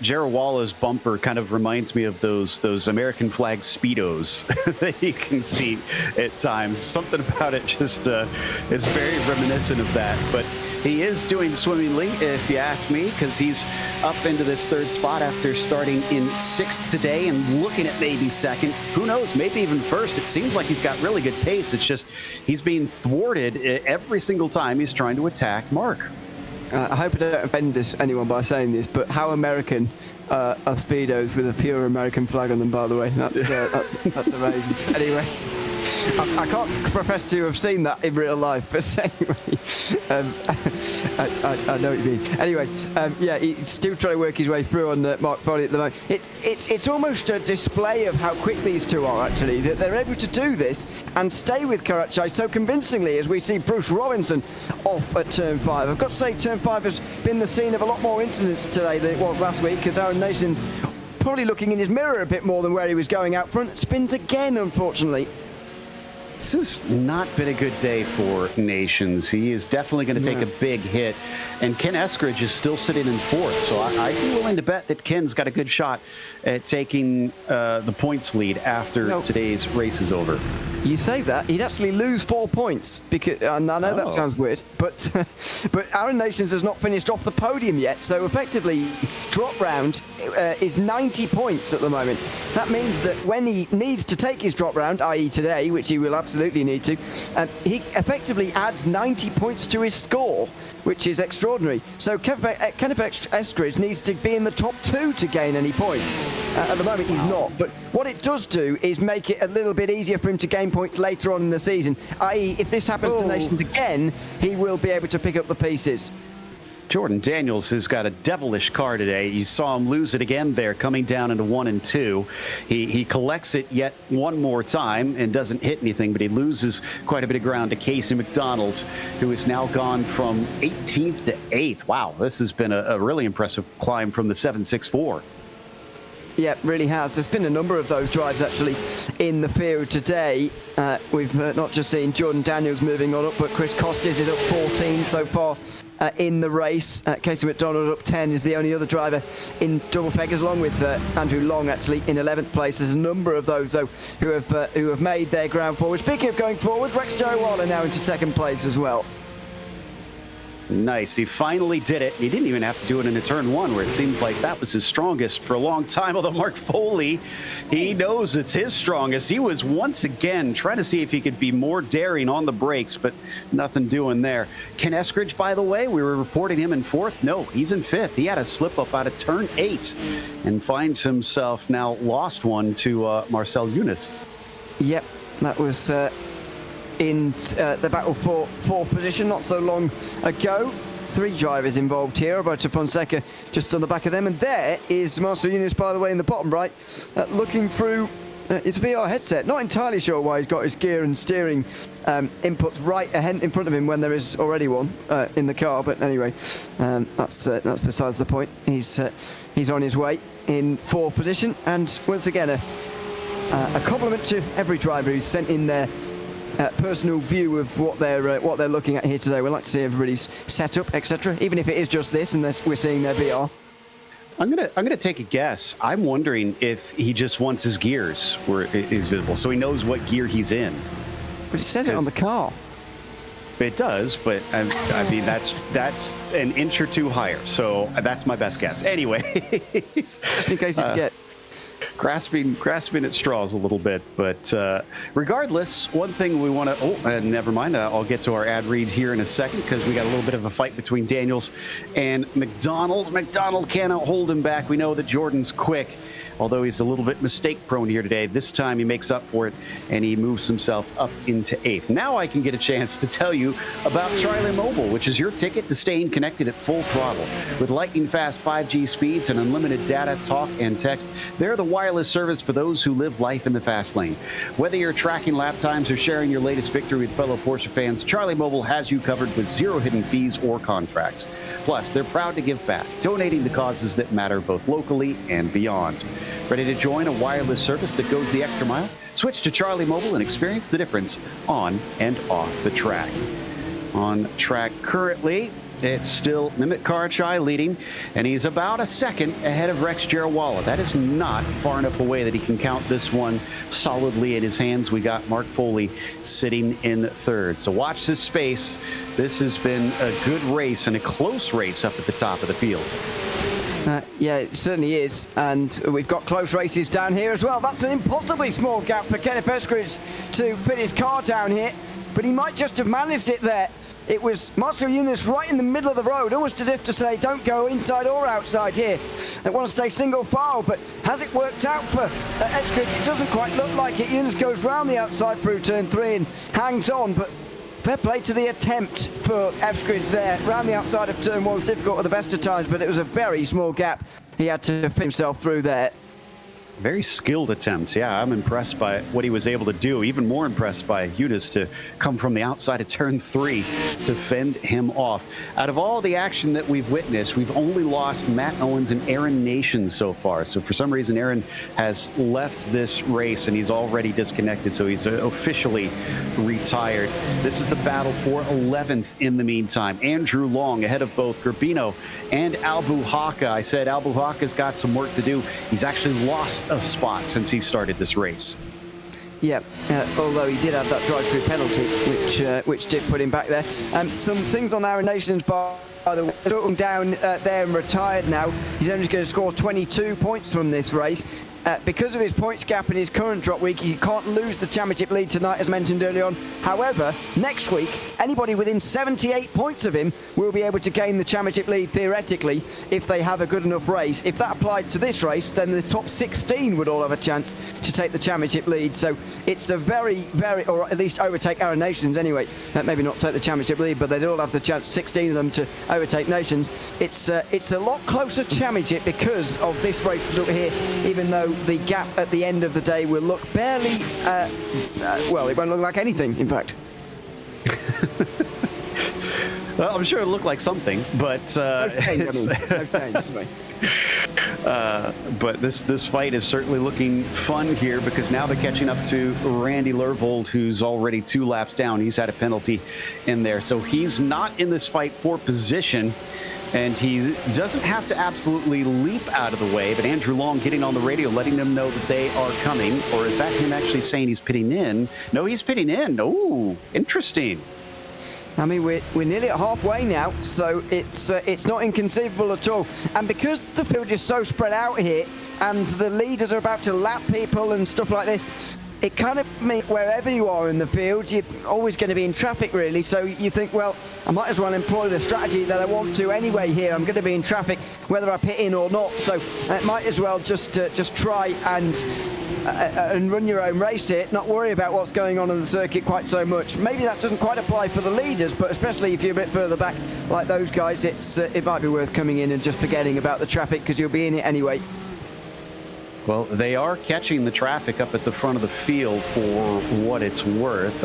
Jarawalla's bumper kind of reminds me of those American flag Speedos that you can see at times. Something about it just is very reminiscent of that. But he is doing swimmingly, if you ask me, because he's up into this third spot after starting in sixth today and looking at maybe second. Who knows? Maybe even first. It seems like he's got really good pace. It's just he's being thwarted every single time he's trying to attack Mark. I hope I don't offend anyone by saying this, but how American are Speedos with a pure American flag on them, by the way? That's amazing. Anyway, I can't profess to have seen that in real life, but anyway, I know what you mean. Anyway, yeah, he's still trying to work his way through on Mark Foley at the moment. It's almost a display of how quick these two are, actually, that they're able to do this and stay with Karachi so convincingly as we see Bruce Robinson off at Turn 5. I've got to say Turn 5 has been the scene of a lot more incidents today than it was last week, because Aaron Nation's probably looking in his mirror a bit more than where he was going out front. Spins again, unfortunately. This has not been a good day for Nations. He is definitely going to take a big hit. And Ken Eskridge is still sitting in fourth. So I'd be willing to bet that Ken's got a good shot at taking the points lead after today's race is over. You say that, he'd actually lose 4 points, because, and I know that sounds weird, but Aaron Nations has not finished off the podium yet, so effectively, drop round is 90 points at the moment. That means that when he needs to take his drop round, i.e. today, which he will absolutely need to, he effectively adds 90 points to his score, which is extraordinary. So Kenneth Eskridge needs to be in the top 2 to gain any points. At the moment, he's not, but what it does do is make it a little bit easier for him to gain points later on in the season, i.e. if this happens to Nations again, he will be able to pick up the pieces. Jordan Daniels has got a devilish car today. You saw him lose it again there, coming down into 1 and 2. He collects it yet one more time and doesn't hit anything, but he loses quite a bit of ground to Casey McDonald, who has now gone from 18th to 8th. Wow, this has been a really impressive climb from the 7.64. Yeah, it really has. There's been a number of those drives actually in the field today. We've not just seen Jordan Daniels moving on up, but Chris Costes is up 14 so far in the race. Casey McDonald up 10 is the only other driver in double figures, along with Andrew Long actually in 11th place. There's a number of those though who have made their ground forward. Speaking of going forward, Rex Jariwala now into second place as well. Nice. He finally did it. He didn't even have to do it in a turn 1, where it seems like that was his strongest for a long time. Although Mark Foley, he knows it's his strongest. He was once again trying to see if he could be more daring on the brakes, but nothing doing there. Ken Eskridge, by the way, we were reporting him in 4th. No, he's in 5th. He had a slip up out of turn 8 and finds himself now lost one to Marcel Yunus. Yep, that was in the battle for 4th position not so long ago. 3 drivers involved here. Roberto Fonseca just on the back of them, and there is Marcel Yunus, by the way, in the bottom right, looking through his VR headset. Not entirely sure why he's got his gear and steering inputs right ahead in front of him when there is already one in the car, but anyway, that's besides the point. He's on his way in 4th position, and once again a compliment to every driver who's sent in their personal view of what they're looking at here today. We'd like to see everybody's setup, etc. Even if it is just this, and we're seeing their VR. I'm gonna take a guess. I'm wondering if he just wants his gears where it is visible, so he knows what gear he's in. But it says it on the car. It does, but I mean that's an inch or 2 higher. So that's my best guess. Anyway, just in case you forget. Grasping at straws a little bit, but regardless, one thing we want to never mind, I'll get to our ad read here in a second, because we got a little bit of a fight between Daniels and McDonald. McDonald cannot hold him back. We know that Jordan's quick, although he's a little bit mistake prone here today. This time he makes up for it and he moves himself up into 8th. Now I can get a chance to tell you about Charlie Mobile, which is your ticket to staying connected at full throttle. With lightning fast 5G speeds and unlimited data, talk, and text, they're the wireless service for those who live life in the fast lane. Whether you're tracking lap times or sharing your latest victory with fellow Porsche fans, Charlie Mobile has you covered with 0 hidden fees or contracts. Plus, they're proud to give back, donating to causes that matter both locally and beyond. Ready to join a wireless service that goes the extra mile? Switch to Charlie Mobile and experience the difference on and off the track. On track currently it's still Mehmet Karaçay leading, and he's about a second ahead of Rex Jarrawala. That is not far enough away that he can count this one solidly in his hands. We got Mark Foley sitting in third. So watch this space. This has been a good race and a close race up at the top of the field. Yeah, it certainly is, and we've got close races down here as well. That's an impossibly small gap for Kenneth Eskridge to fit his car down here, but he might just have managed it there. It was Marcel Yunus right in the middle of the road, almost as if to say, don't go inside or outside here. They want to stay single file, but has it worked out for Eskridge? It doesn't quite look like it. Yunus goes round the outside through turn 3 and hangs on, but fair play to the attempt for Eskridge there. Round the outside of turn 1 was difficult at the best of times, but it was a very small gap he had to fit himself through there. Very skilled attempt. Yeah, I'm impressed by what he was able to do. Even more impressed by Yunus to come from the outside of turn 3 to fend him off. Out of all the action that we've witnessed, we've only lost Matt Owens and Aaron Nation so far. So for some reason, Aaron has left this race and he's already disconnected. So he's officially retired. This is the battle for 11th in the meantime. Andrew Long ahead of both Gerbino and Albuhaka. I said Albuhaka's got some work to do. He's actually lost a spot since he started this race. Yeah, although he did have that drive-through penalty, which did put him back there. Some things on Aaron Nation's by the way, down there and retired now. He's only going to score 22 points from this race. Because of his points gap in his current drop week, he can't lose the championship lead tonight, as mentioned earlier on. However, next week, anybody within 78 points of him will be able to gain the championship lead, theoretically, if they have a good enough race. If that applied to this race, then the top 16 would all have a chance to take the championship lead. So it's a very, very, or at least overtake Aaron Nations anyway. Maybe not take the championship lead, but they'd all have the chance, 16 of them, to overtake Nations. It's a lot closer championship because of this race result here, even though the gap at the end of the day will look barely, well, it won't look like anything, in fact. Well, I'm sure it'll look like something, but but this fight is certainly looking fun here because now they're catching up to Randy Lervold, who's already 2 laps down. He's had a penalty in there, so he's not in this fight for position. And he doesn't have to absolutely leap out of the way, but Andrew Long getting on the radio, letting them know that they are coming. Or is that him actually saying he's pitting in? No, he's pitting in. Oh, interesting. I mean, we're nearly at halfway now, so it's not inconceivable at all. And because the field is so spread out here, and the leaders are about to lap people and stuff like this, it kind of means wherever you are in the field, you're always going to be in traffic, really. So you think, well, I might as well employ the strategy that I want to anyway here. I'm going to be in traffic whether I pit in or not. So I might as well just try and run your own race here, not worry about what's going on in the circuit quite so much. Maybe that doesn't quite apply for the leaders, but especially if you're a bit further back like those guys, it might be worth coming in and just forgetting about the traffic because you'll be in it anyway. Well, they are catching the traffic up at the front of the field for what it's worth.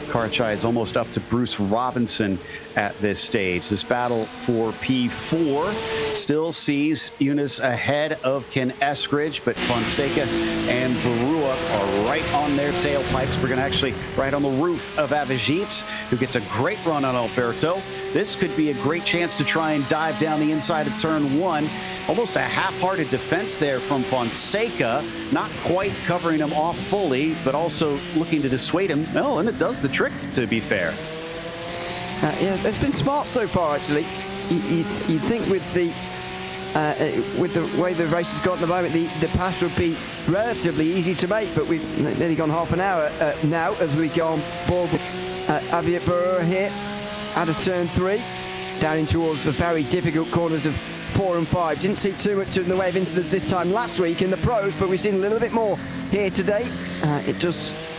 Karaçay is almost up to Bruce Robinson at this stage. This battle for P4 still sees Yunus ahead of Ken Eskridge, but Fonseca and Barua are right on their tailpipes. We're going to actually right on the roof of Avijits, who gets a great run on Alberto. This could be a great chance to try and dive down the inside of turn 1. Almost a half-hearted defense there from Fonseca, not quite covering him off fully, but also looking to dissuade him. Well, and it does the trick, to be fair. Yeah, it's been smart so far, actually. You think with the way the race has got at the moment, the pass would be relatively easy to make, but we've nearly gone half an hour now as we go on board with Javier Barua here, out of turn 3, down in towards the very difficult corners of 4 and 5. Didn't see too much in the way of incidents this time last week in the pros, but we've seen a little bit more here today.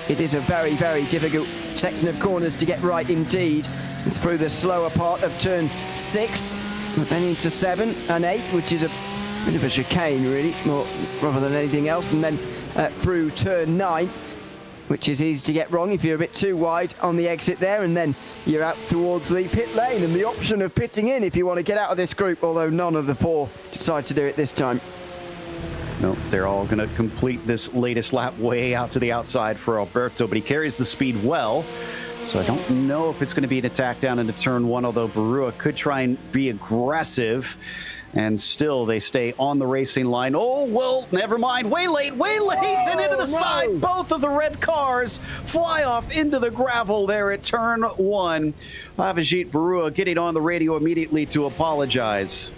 It is a very, very difficult section of corners to get right indeed. It's through the slower part of turn 6, but then into 7 and 8, which is a bit of a chicane really, more rather than anything else, and then through turn 9, which is easy to get wrong if you're a bit too wide on the exit there, and then you're out towards the pit lane and the option of pitting in if you want to get out of this group, although none of the 4 decide to do it this time. No, they're all going to complete this latest lap way out to the outside for Alberto, but he carries the speed well. So I don't know if it's going to be an attack down into turn one, although Barua could try and be aggressive. And still, they stay on the racing line. Oh, well, never mind. Way late, and into the side. Both of the red cars fly off into the gravel there at turn one. Avijit Barua getting on the radio immediately to apologize.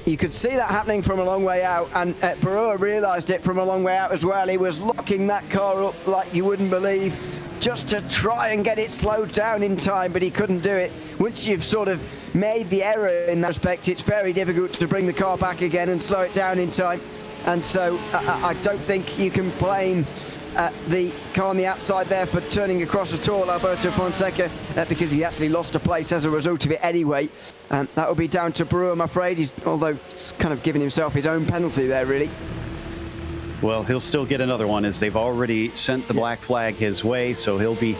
You could see that happening from a long way out, and Barua realised it from a long way out as well. He was locking that car up like you wouldn't believe, just to try and get it slowed down in time, but he couldn't do it. Once you've sort of made the error in that respect, it's very difficult to bring the car back again and slow it down in time. And so I don't think you can blame the car on the outside there for turning across at all, Alberto Fonseca, because he actually lost a place as a result of it anyway. That will be down to Barua, I'm afraid, although he's kind of giving himself his own penalty there, really. Well, he'll still get another one, as they've already sent the black flag his way, so he'll be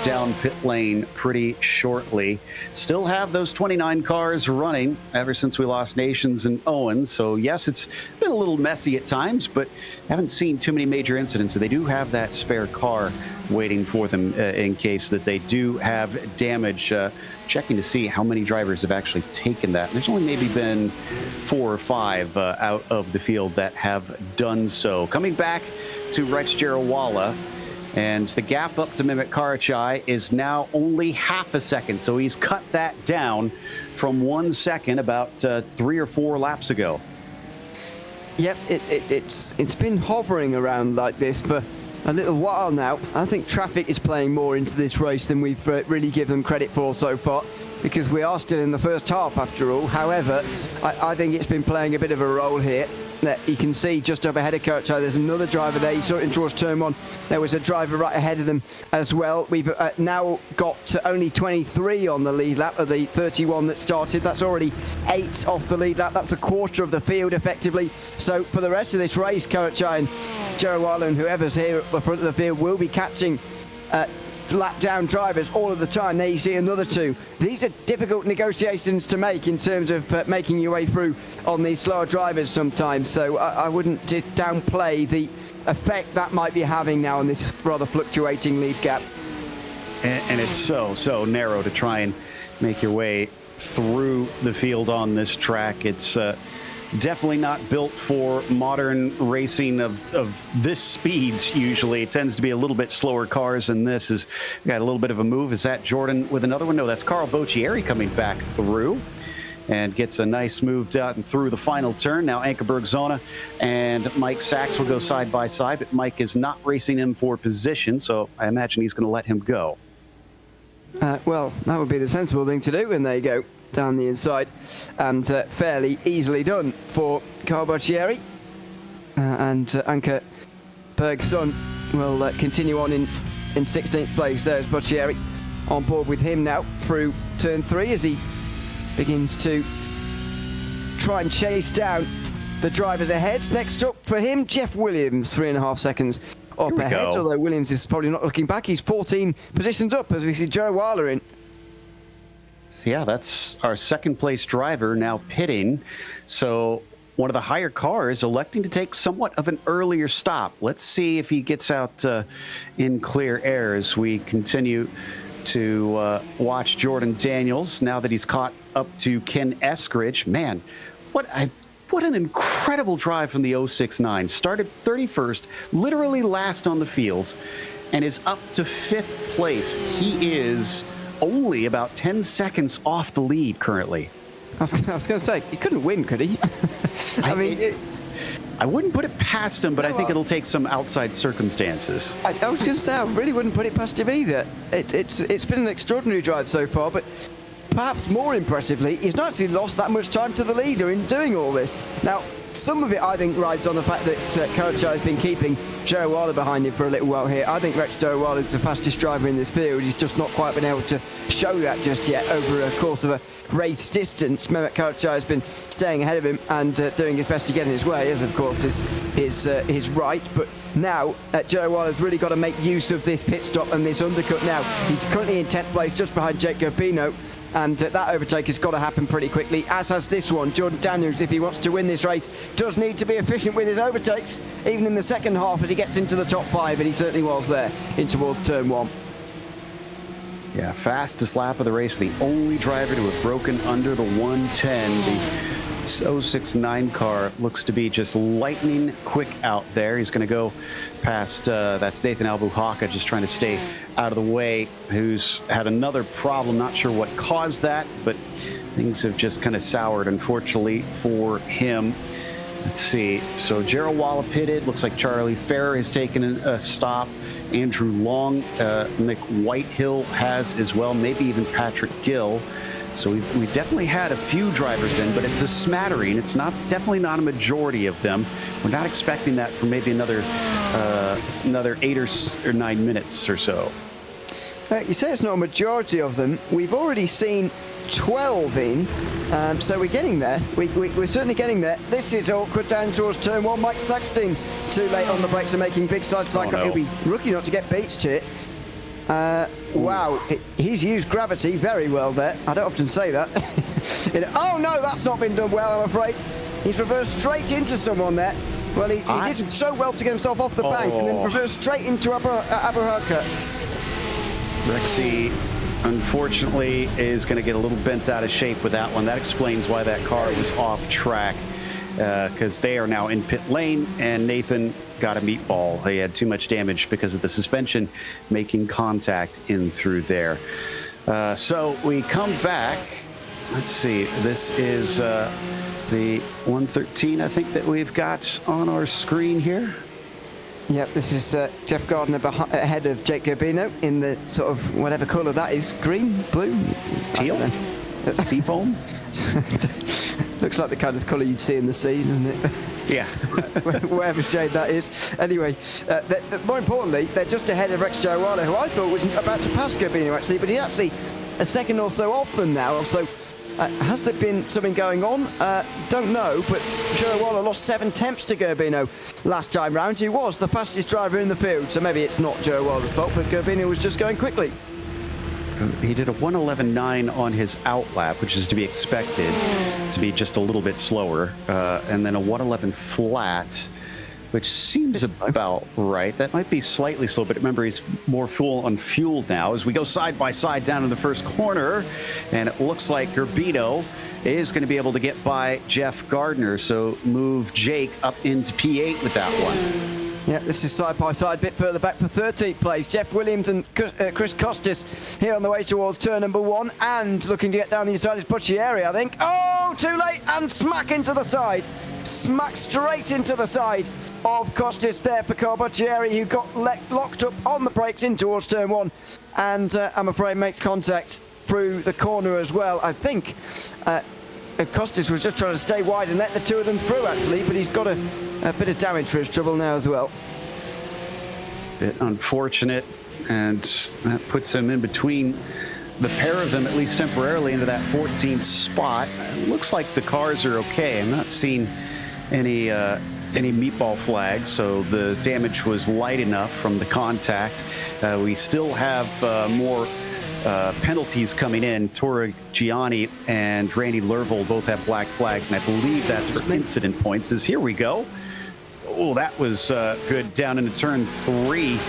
down pit lane pretty shortly. Still have those 29 cars running ever since we lost Nations and Owens, so yes, it's been a little messy at times, but haven't seen too many major incidents. So they do have that spare car waiting for them in case that they do have damage. Checking to see how many drivers have actually taken that. There's only maybe been 4 or 5 out of the field that have done so. Coming back to Rex Jarawala, and the gap up to Mehmet Karachai is now only half a second, so he's cut that down from 1 second about 3 or 4 laps ago. Yep, it's been hovering around like this for a little while now. I think traffic is playing more into this race than we've really given them credit for so far, because we are still in the first half after all. However, I think it's been playing a bit of a role here. You can see just up ahead of Karachai, there's another driver there. He's in towards turn one. There was a driver right ahead of them as well. We've now got only 23 on the lead lap of the 31 that started. That's already 8 off the lead lap. That's a quarter of the field effectively. So for the rest of this race, Karachai and Jarawala and whoever's here at the front of the field will be catching lap down drivers all of the time. There you see another 2. These are difficult negotiations to make in terms of making your way through on these slower drivers sometimes, so I wouldn't downplay the effect that might be having now on this rather fluctuating lead gap. And it's so narrow to try and make your way through the field on this track. It's definitely not built for modern racing of this speeds. Usually it tends to be a little bit slower cars, and this has got a little bit of a move. Is that Jordan with another one? No, that's Carl Boccieri coming back through and gets a nice move down through the final turn. Now Anke Bergzona and Mike Sachs will go side by side, but Mike is not racing him for position, so I imagine he's going to let him go. Well, that would be the sensible thing to do, and there you go, down the inside, and fairly easily done for Carl Boccieri. And Anke Bergson will continue on in 16th place. There's Boccieri on board with him now through turn 3 as he begins to try and chase down the drivers ahead. Next up for him, Jeff Williams, 3.5 seconds up ahead, although Williams is probably not looking back. He's 14 positions up as we see Jarawala in. Yeah, that's our second place driver now pitting. So one of the higher cars electing to take somewhat of an earlier stop. Let's see if he gets out in clear air as we continue to watch Jordan Daniels now that he's caught up to Ken Eskridge. Man, what an incredible drive from the 069. Started 31st, literally last on the field, and is up to 5th place. He is only about 10 seconds off the lead currently. I was going to say, he couldn't win, could he? I wouldn't put it past him, but I think it'll take some outside circumstances. I was going to say, I really wouldn't put it past him either. It's been an extraordinary drive so far, but perhaps more impressively, he's not actually lost that much time to the leader in doing all this. Now, some of it, I think, rides on the fact that Karachai has been keeping Jarawala behind him for a little while here. I think Rex Jarawala is the fastest driver in this field. He's just not quite been able to show that just yet over a course of a race distance. Mehmet Karachai has been staying ahead of him and doing his best to get in his way, as of course is his right. But now Jarawala's really got to make use of this pit stop and this undercut now. He's currently in 10th place, just behind Jake Garbino. And that overtake has got to happen pretty quickly, as has this one. Jordan Daniels, if he wants to win this race, does need to be efficient with his overtakes, even in the second half as he gets into the top 5, and he certainly was there in towards turn 1. Yeah, fastest lap of the race. The only driver to have broken under the 110. The 069 car looks to be just lightning quick out there. He's going to go past, that's Nathan Albuquerque, just trying to stay out of the way, who's had another problem. Not sure what caused that, but things have just kind of soured, unfortunately, for him. Let's see. So Gerald Walla pitted. Looks like Charlie Ferrer has taken a stop. Andrew Long, Nick Whitehill has as well, maybe even Patrick Gill. So we've definitely had a few drivers in, but it's a smattering. It's definitely not a majority of them. We're not expecting that for maybe another 8 or 9 minutes or so. You say it's not a majority of them. We've already seen 12 in, so we're getting there. We're certainly getting there. This is awkward down towards turn 1. Mike Saxton too late on the brakes and making big side cycle. Oh, no. He'll be rookie not to get beached here. Wow, he's used gravity very well there. I don't often say that. Oh no, that's not been done well, I'm afraid. He's reversed straight into someone there. Well, he did so well to get himself off the bank and then reversed straight into Albuquerque. Rexy, unfortunately, is going to get a little bent out of shape with that one. That explains why that car was off track, because they are now in pit lane, and Nathan got a meatball. He had too much damage because of the suspension making contact in through there. So we come back. Let's see. This is the 113, I think, that we've got on our screen here. Yep, this is Jeff Gardner ahead of Jake Gerbino in the sort of whatever colour that is. Green, blue? Teal? Seafoam? Looks like the kind of colour you'd see in the sea, doesn't it? Yeah. Whatever shade that is. Anyway, more importantly, they're just ahead of Rex Jawala, who I thought was about to pass Gerbino, actually, but he's actually a second or so off them now. So has there been something going on? Don't know, but Jawala lost 7 tenths to Gerbino last time round. He was the fastest driver in the field, so maybe it's not Jawala's fault, but Gerbino was just going quickly. He did a 1:11.9 on his out lap, which is to be expected to be just a little bit slower, and then a 1:11 flat, which seems about right. That might be slightly slow, but remember, he's more fuel on fuel now as we go side by side down in the first corner, and it looks like Gerbino is going to be able to get by Jeff Gardner, so move Jake up into P8 with that one. Yeah, this is side by side, a bit further back for 13th place. Jeff Williams and Chris Costas here on the way towards turn number 1 and looking to get down the inside is Butchieri, I think. Oh, too late and smack into the side. Smack straight into the side of Costas there for Carl Butchieri, who got locked up on the brakes in towards turn 1 and I'm afraid makes contact through the corner as well. I think Costas was just trying to stay wide and let the two of them through, actually, but he's got a bit of damage for his trouble now as well. Bit unfortunate, and that puts him in between the pair of them, at least temporarily, into that 14th spot. It looks like the cars are okay. I'm not seeing any meatball flags, so the damage was light enough from the contact. We still have more penalties coming in. Tora Gianni and Randy Lervold both have black flags, and I believe that's for incident points. Here we go. Oh, that was good down into turn 3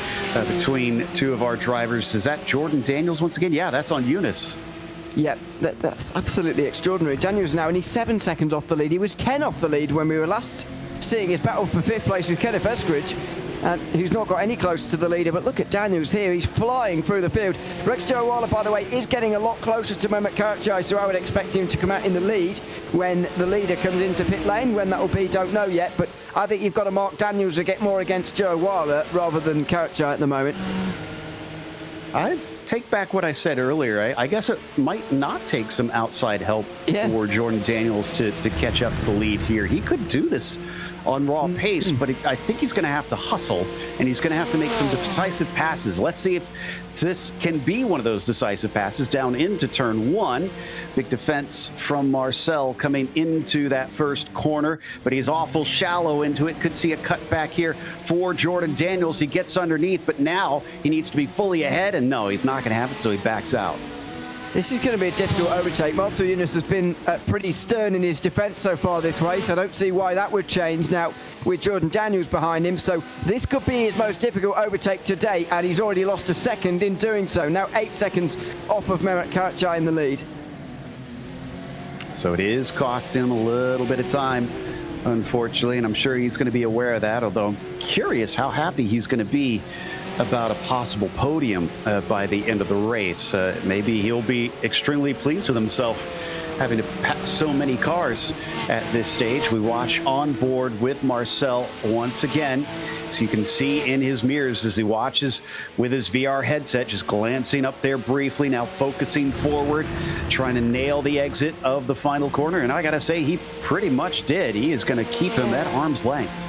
between two of our drivers. Is that Jordan Daniels once again? Yeah, that's on Eunice. Yeah, that's absolutely extraordinary. Daniels now only 7 seconds off the lead. He was 10 off the lead when we were last seeing his battle for 5th place with Kenneth Eskridge, who's not got any closer to the leader. But look at Daniels here. He's flying through the field. Rex Jawala, by the way, is getting a lot closer to Mehmet Karaçay, so I would expect him to come out in the lead when the leader comes into pit lane. When that will be, don't know yet. But I think you've got to mark Daniels to get more against Jawala rather than Karaçay at the moment. I take back what I said earlier. I guess it might not take some outside help for Jordan Daniels to catch up to the lead here. He could do this on raw pace, but I think he's going to have to hustle, and he's going to have to make some decisive passes. Let's see if this can be one of those decisive passes down into turn 1. Big defense from Marcel coming into that first corner, but he's awful shallow into it. Could see a cut back here for Jordan Daniels. He gets underneath, but now he needs to be fully ahead, and no, he's not going to have it, so he backs out. This is going to be a difficult overtake. Marcel Yunus has been pretty stern in his defence so far this race. I don't see why that would change now with Jordan Daniels behind him. So this could be his most difficult overtake to date, and he's already lost a second in doing so. Now 8 seconds off of Mehmet Karaçay in the lead. So it is costing him a little bit of time, unfortunately, and I'm sure he's going to be aware of that, although I'm curious how happy he's going to be about a possible podium by the end of the race. Maybe he'll be extremely pleased with himself having to pass so many cars at this stage. We watch on board with Marcel once again. So you can see in his mirrors as he watches with his VR headset, just glancing up there briefly, now focusing forward, trying to nail the exit of the final corner. And I got to say, he pretty much did. He is going to keep him at arm's length.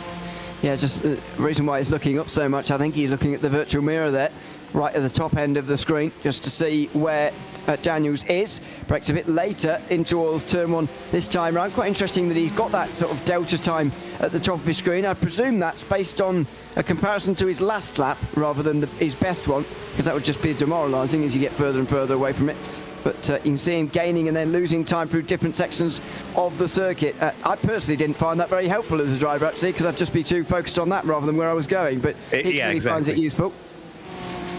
Yeah, just the reason why he's looking up so much, I think he's looking at the virtual mirror there, right at the top end of the screen, just to see where Daniels is. Brakes a bit later in towards turn one this time round. Quite interesting that he's got that sort of delta time at the top of his screen. I presume that's based on a comparison to his last lap rather than his best one, because that would just be demoralising as you get further and further away from it. But you can see him gaining and then losing time through different sections of the circuit. I personally didn't find that very helpful as a driver, actually, because I'd just be too focused on that rather than where I was going. But he really finds it useful.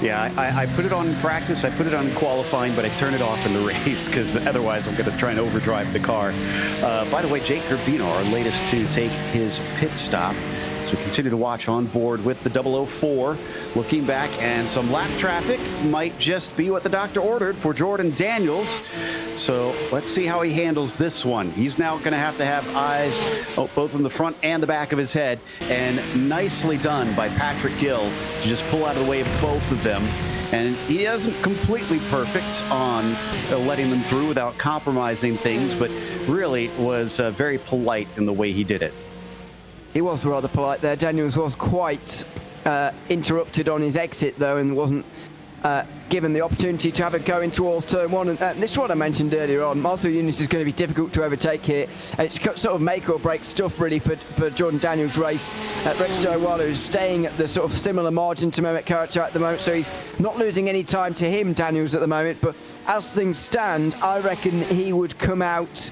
Yeah, I put it on practice, I put it on qualifying, but I turn it off in the race because otherwise I'm going to try and overdrive the car. By the way, Jake Gerbino, our latest to take his pit stop. We continue to watch on board with the 004. Looking back, and some lap traffic might just be what the doctor ordered for Jordan Daniels. So let's see how he handles this one. He's now going to have eyes both in the front and the back of his head. And nicely done by Patrick Gill to just pull out of the way of both of them. And he isn't completely perfect on letting them through without compromising things, but really was very polite in the way he did it. He was rather polite there. Daniels was quite interrupted on his exit, though, and wasn't given the opportunity to have a go in towards turn one. And this is what I mentioned earlier on. Marcel Yunus is going to be difficult to overtake here. And it's sort of make or break stuff, really, for Jordan Daniels' race. Rex Jawala is staying at the sort of similar margin to Mehmet Karaçay at the moment, so he's not losing any time to him, Daniels, at the moment. But as things stand, I reckon he would come out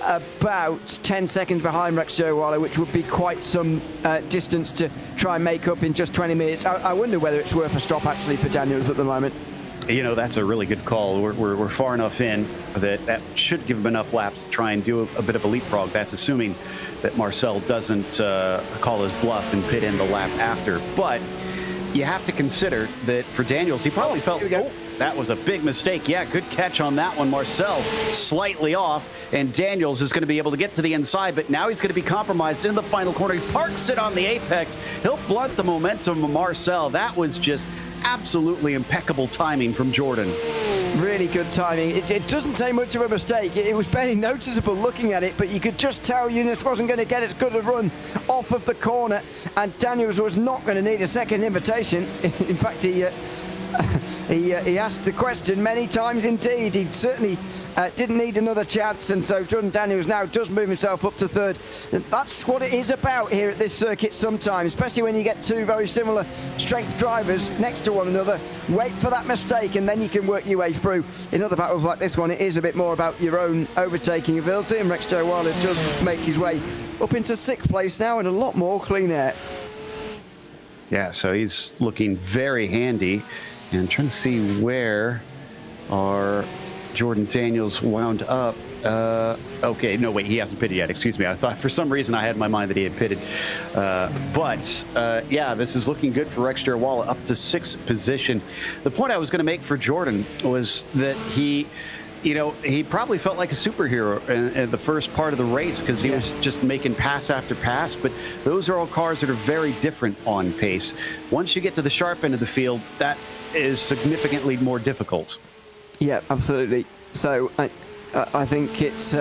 about 10 seconds behind Rex Jawala, which would be quite some distance to try and make up in just 20 minutes. I wonder whether it's worth a stop, actually, for Daniels at the moment. You know, that's a really good call. We're far enough in that should give him enough laps to try and do a bit of a leapfrog. That's assuming that Marcel doesn't call his bluff and pit in the lap after. But you have to consider that for Daniels, he probably felt, that was a big mistake. Yeah, good catch on that one. Marcel slightly off, and Daniels is going to be able to get to the inside, but now he's going to be compromised in the final corner. He parks it on the apex. He'll blunt the momentum of Marcel. That was just absolutely impeccable timing from Jordan. Really good timing. It doesn't take much of a mistake. It was barely noticeable looking at it, but you could just tell Yunus wasn't going to get as good a run off of the corner, and Daniels was not going to need a second invitation. In fact, he asked the question many times indeed. He certainly didn't need another chance, and so Jordan Daniels now does move himself up to third. That's what it is about here at this circuit sometimes, especially when you get two very similar strength drivers next to one another. Wait for that mistake and then you can work your way through. In other battles like this one, it is a bit more about your own overtaking ability, and Rex Jawala does make his way up into 6th place now in a lot more clean air. Yeah, so he's looking very handy. And I'm trying to see where our Jordan Daniels wound up. Okay, no, wait, he hasn't pitted yet. Excuse me. I thought for some reason I had in my mind that he had pitted. Yeah, this is looking good for Rex Jawala, up to 6th position. The point I was going to make for Jordan was that he probably felt like a superhero in the first part of the race because he was just making pass after pass. But those are all cars that are very different on pace. Once you get to the sharp end of the field, that is significantly more difficult. Yeah, absolutely. So I think it's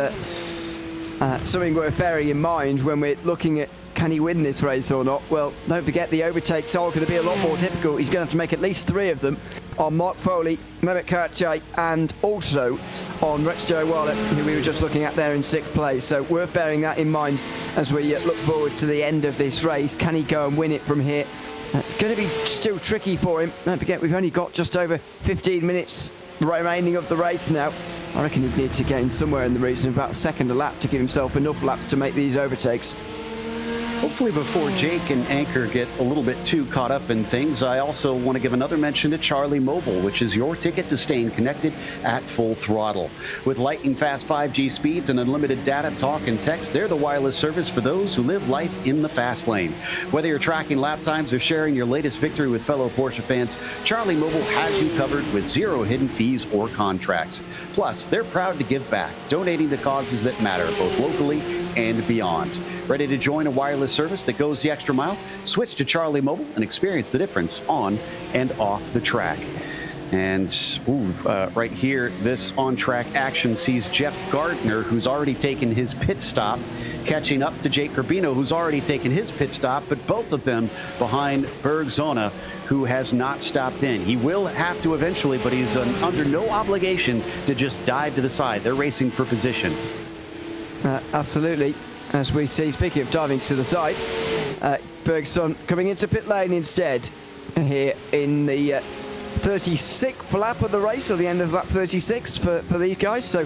something worth bearing in mind when we're looking at can he win this race or not. Well, don't forget the overtakes are going to be a lot more difficult. He's going to have to make at least 3 of them on Mark Foley, Mehmet Karaçay, and also on Rex Jawala, who we were just looking at there in 6th place. So worth bearing that in mind as we look forward to the end of this race. Can he go and win it from here? It's going to be still tricky for him. Don't forget, we've only got just over 15 minutes remaining of the race now. I reckon he'd need to gain somewhere in the region of about a second a lap to give himself enough laps to make these overtakes. Hopefully before Jake and Anchor get a little bit too caught up in things, I also want to give another mention to Charlie Mobile, which is your ticket to staying connected at full throttle. With lightning fast 5G speeds and unlimited data, talk, and text, they're the wireless service for those who live life in the fast lane. Whether you're tracking lap times or sharing your latest victory with fellow Porsche fans, Charlie Mobile has you covered with zero hidden fees or contracts. Plus, they're proud to give back, donating to causes that matter, both locally and beyond. Ready to join a wireless service that goes the extra mile? Switch to Charlie Mobile and experience the difference on and off the track. And right here, this on-track action sees Jeff Gardner, who's already taken his pit stop, catching up to Jake Urbino, who's already taken his pit stop, but both of them behind Bergzona, who has not stopped in. He will have to eventually, but he's under no obligation to just dive to the side. They're racing for position. Absolutely. As we see, speaking of diving to the side, Bergson coming into pit lane instead here in the 36th lap of the race, or the end of lap 36 for these guys. So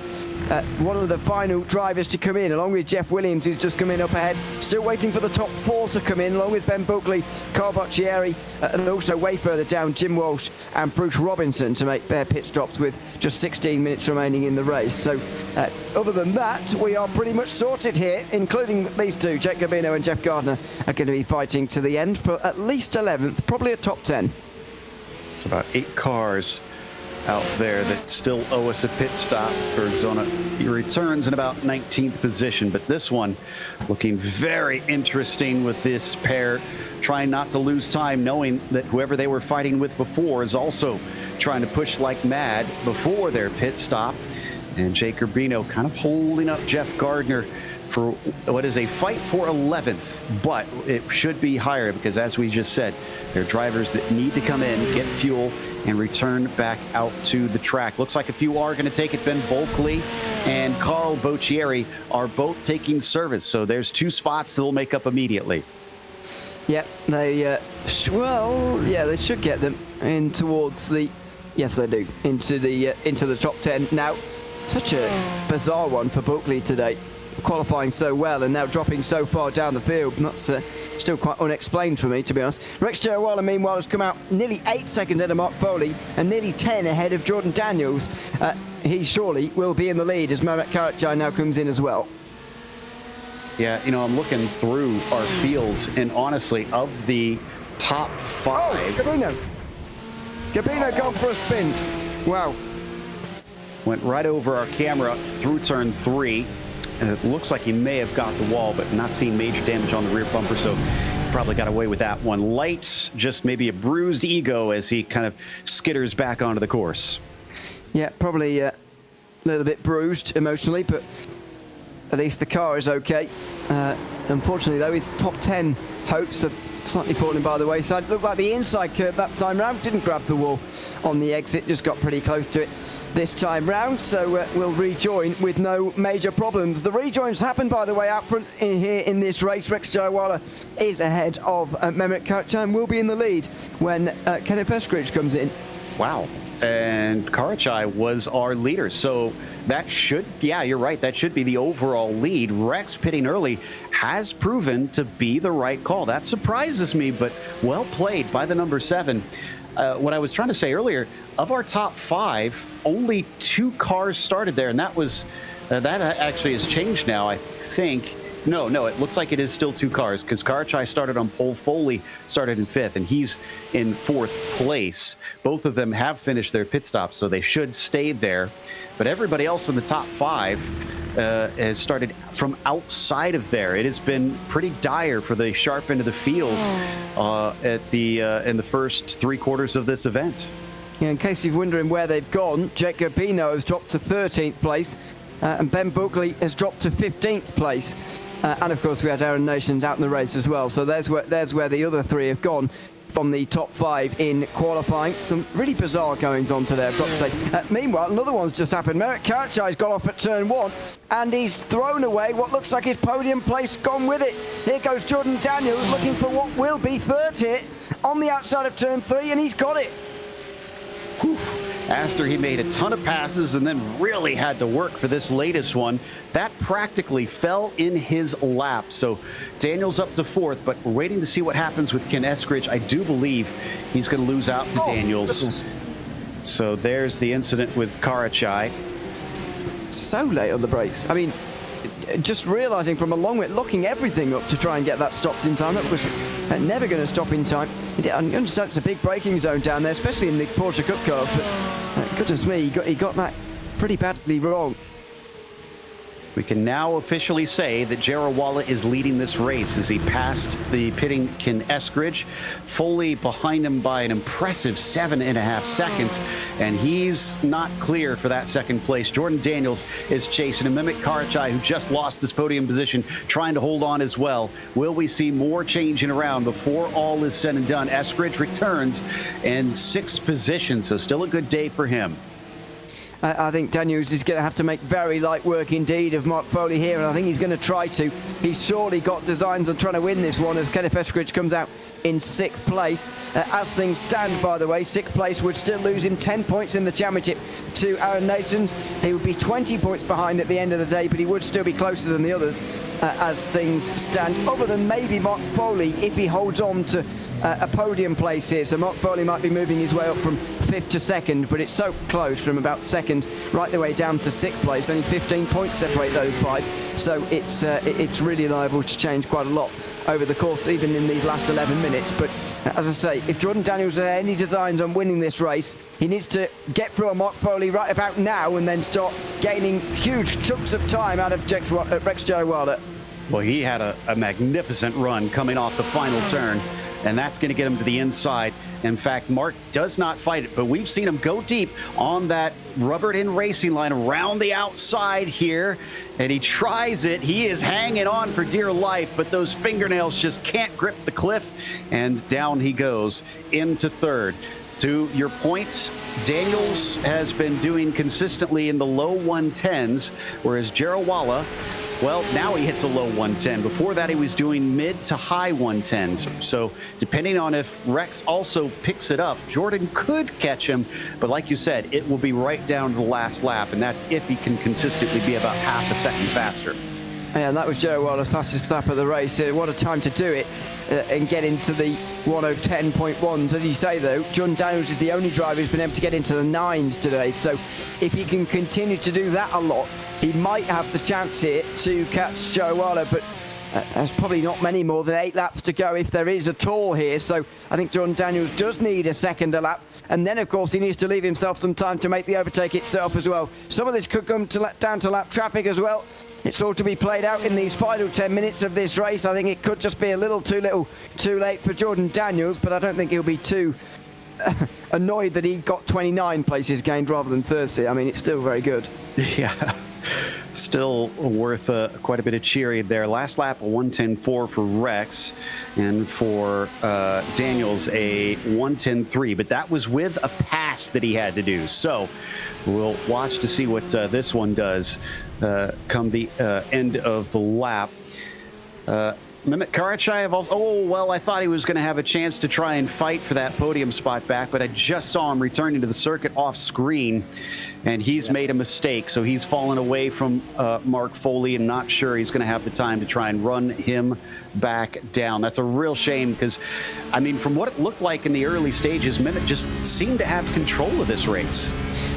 one of the final drivers to come in, along with Jeff Williams, who's just come in up ahead. Still waiting for the top four to come in, along with Ben Buckley, Carl Boccieri, and also way further down, Jim Walsh and Bruce Robinson to make their pit stops with just 16 minutes remaining in the race. So other than that, we are pretty much sorted here, including these two. Jake Gabino and Jeff Gardner are going to be fighting to the end for at least 11th, probably a top 10. It's about 8 cars out there that still owe us a pit stop. Bergzona, he returns in about 19th position, but this one looking very interesting with this pair trying not to lose time, knowing that whoever they were fighting with before is also trying to push like mad before their pit stop. And Jake Urbino kind of holding up Jeff Gardner for what is a fight for 11th, but it should be higher because, as we just said, they're drivers that need to come in, get fuel, and return back out to the track. Looks like a few are going to take it. Ben Bulkley and Carl Boccieri are both taking service, so there's 2 spots that will make up immediately. Yeah, they they should get them in towards the, yes they do, into the top 10. Now, such a bizarre one for Bulkley today, qualifying so well and now dropping so far down the field. That's still quite unexplained for me, to be honest. Rex Jarwala, meanwhile, has come out nearly 8 seconds ahead of Mark Foley and nearly 10 ahead of Jordan Daniels. He surely will be in the lead as Mehmet Karachai now comes in as well. Yeah, you know, I'm looking through our fields, and honestly, of the top 5... Oh, Gabino gone for a spin. Wow. Went right over our camera through turn 3. And it looks like he may have got the wall, but not seeing major damage on the rear bumper, so probably got away with that one. Lights, just maybe a bruised ego as he kind of skitters back onto the course. Yeah, probably a little bit bruised emotionally, but at least the car is okay. Unfortunately, though, his top 10 hopes are slightly falling by the wayside. Looked like the inside curve that time round, didn't grab the wall on the exit, just got pretty close to it this time round, so we'll rejoin with no major problems. The rejoins happened, by the way, out front here in this race. Rex Jayawala is ahead of Mehmet Karachai and will be in the lead when Kenneth Eskridge comes in. Wow. And Karachai was our leader, so that should, yeah, you're right, that should be the overall lead. Rex pitting early has proven to be the right call. That surprises me, but well played by the number 7. What I was trying to say earlier, of our top 5, only 2 cars started there, and that was that actually has changed now, I think. No, it looks like it is still 2 cars because Karachai started on pole, Foley started in 5th, and he's in 4th place. Both of them have finished their pit stops, so they should stay there. But everybody else in the top 5 has started from outside of there. It has been pretty dire for the sharp end of the field in the first 3 quarters of this event. Yeah, in case you're wondering where they've gone, Jake Urbino has dropped to 13th place, and Ben Buckley has dropped to 15th place. And of course, we had Aaron Nations out in the race as well. So there's where the other 3 have gone from the top 5 in qualifying. Some really bizarre goings on today, I've got to say. Meanwhile, another one's just happened. Mehmet Karachai's got off at turn 1, and he's thrown away what looks like his podium place, gone with it. Here goes Jordan Daniels looking for what will be 3rd hit on the outside of turn 3, and he's got it. Whew. after he made a ton of passes and then really had to work for this latest one. That practically fell in his lap. So Daniels up to 4th, but we're waiting to see what happens with Ken Eskridge. I do believe he's going to lose out to Daniels. Goodness. So there's the incident with Karachai. So late on the brakes. I mean, just realizing from a long way, locking everything up to try and get that stopped in time. That was never going to stop in time. I understand it's a big braking zone down there, especially in the Porsche Cup cars, but goodness me, he got that pretty badly wrong. We can now officially say that Jarawala is leading this race as he passed the pitting Ken Eskridge, fully behind him by an impressive 7.5 seconds, and he's not clear for that second place. Jordan Daniels is chasing him. Mehmet Karachai, who just lost his podium position, trying to hold on as well. Will we see more changing around before all is said and done? Eskridge returns in 6th position, so still a good day for him. I think Daniels is going to have to make very light work indeed of Mark Foley here, and I think he's going to try to. He's surely got designs on trying to win this one as Kenneth Eskridge comes out in 6th place. As things stand, by the way, 6th place would still lose him 10 points in the championship to Aaron Nations. He would be 20 points behind at the end of the day, but he would still be closer than the others as things stand, other than maybe Mark Foley if he holds on to a podium place here. So Mark Foley might be moving his way up from 5th to 2nd, but it's so close from about 2nd right the way down to 6th place. Only 15 points separate those 5, so it's really liable to change quite a lot over the course, even in these last 11 minutes. But as I say, if Jordan Daniels has any designs on winning this race, he needs to get through on Mark Foley right about now and then start gaining huge chunks of time out of Rex Jarawala. Well, he had a magnificent run coming off the final turn, and that's going to get him to the inside. In fact, Mark does not fight it, but we've seen him go deep on that rubbered-in racing line around the outside here, and he tries it. He is hanging on for dear life, but those fingernails just can't grip the cliff, and down he goes into 3rd. To your points, Daniels has been doing consistently in the low 110s, whereas Jarawala, well, now he hits a low 110. Before that, he was doing mid to high 110s. So depending on if Rex also picks it up, Jordan could catch him. But like you said, it will be right down to the last lap, and that's if he can consistently be about half a second faster. Yeah, and that was Jarawala's fastest lap of the race. What a time to do it and get into the 1:10.1s. As you say, though, Jordan Daniels is the only driver who's been able to get into the 9s today. So if he can continue to do that a lot, he might have the chance here to catch Jarawala, but there's probably not many more than 8 laps to go if there is at all here. So I think Jordan Daniels does need a second lap, and then of course he needs to leave himself some time to make the overtake itself as well. Some of this could come down to lap traffic as well. It's all to be played out in these final 10 minutes of this race. I think it could just be a little too late for Jordan Daniels, but I don't think he'll be too annoyed that he got 29 places gained rather than 30. I mean, it's still very good. Yeah. Still worth quite a bit of cheering there. Last lap, a 1:10.4 for Rex, and for Daniels, a 1:10.3. But that was with a pass that he had to do. So we'll watch to see what this one does come the end of the lap. Mehmet Karachai also, oh, well, I thought he was going to have a chance to try and fight for that podium spot back, but I just saw him returning to the circuit off screen, and he's made a mistake. So he's fallen away from Mark Foley, and not sure he's going to have the time to try and run him back down. That's a real shame because, I mean, from what it looked like in the early stages, Mehmet just seemed to have control of this race.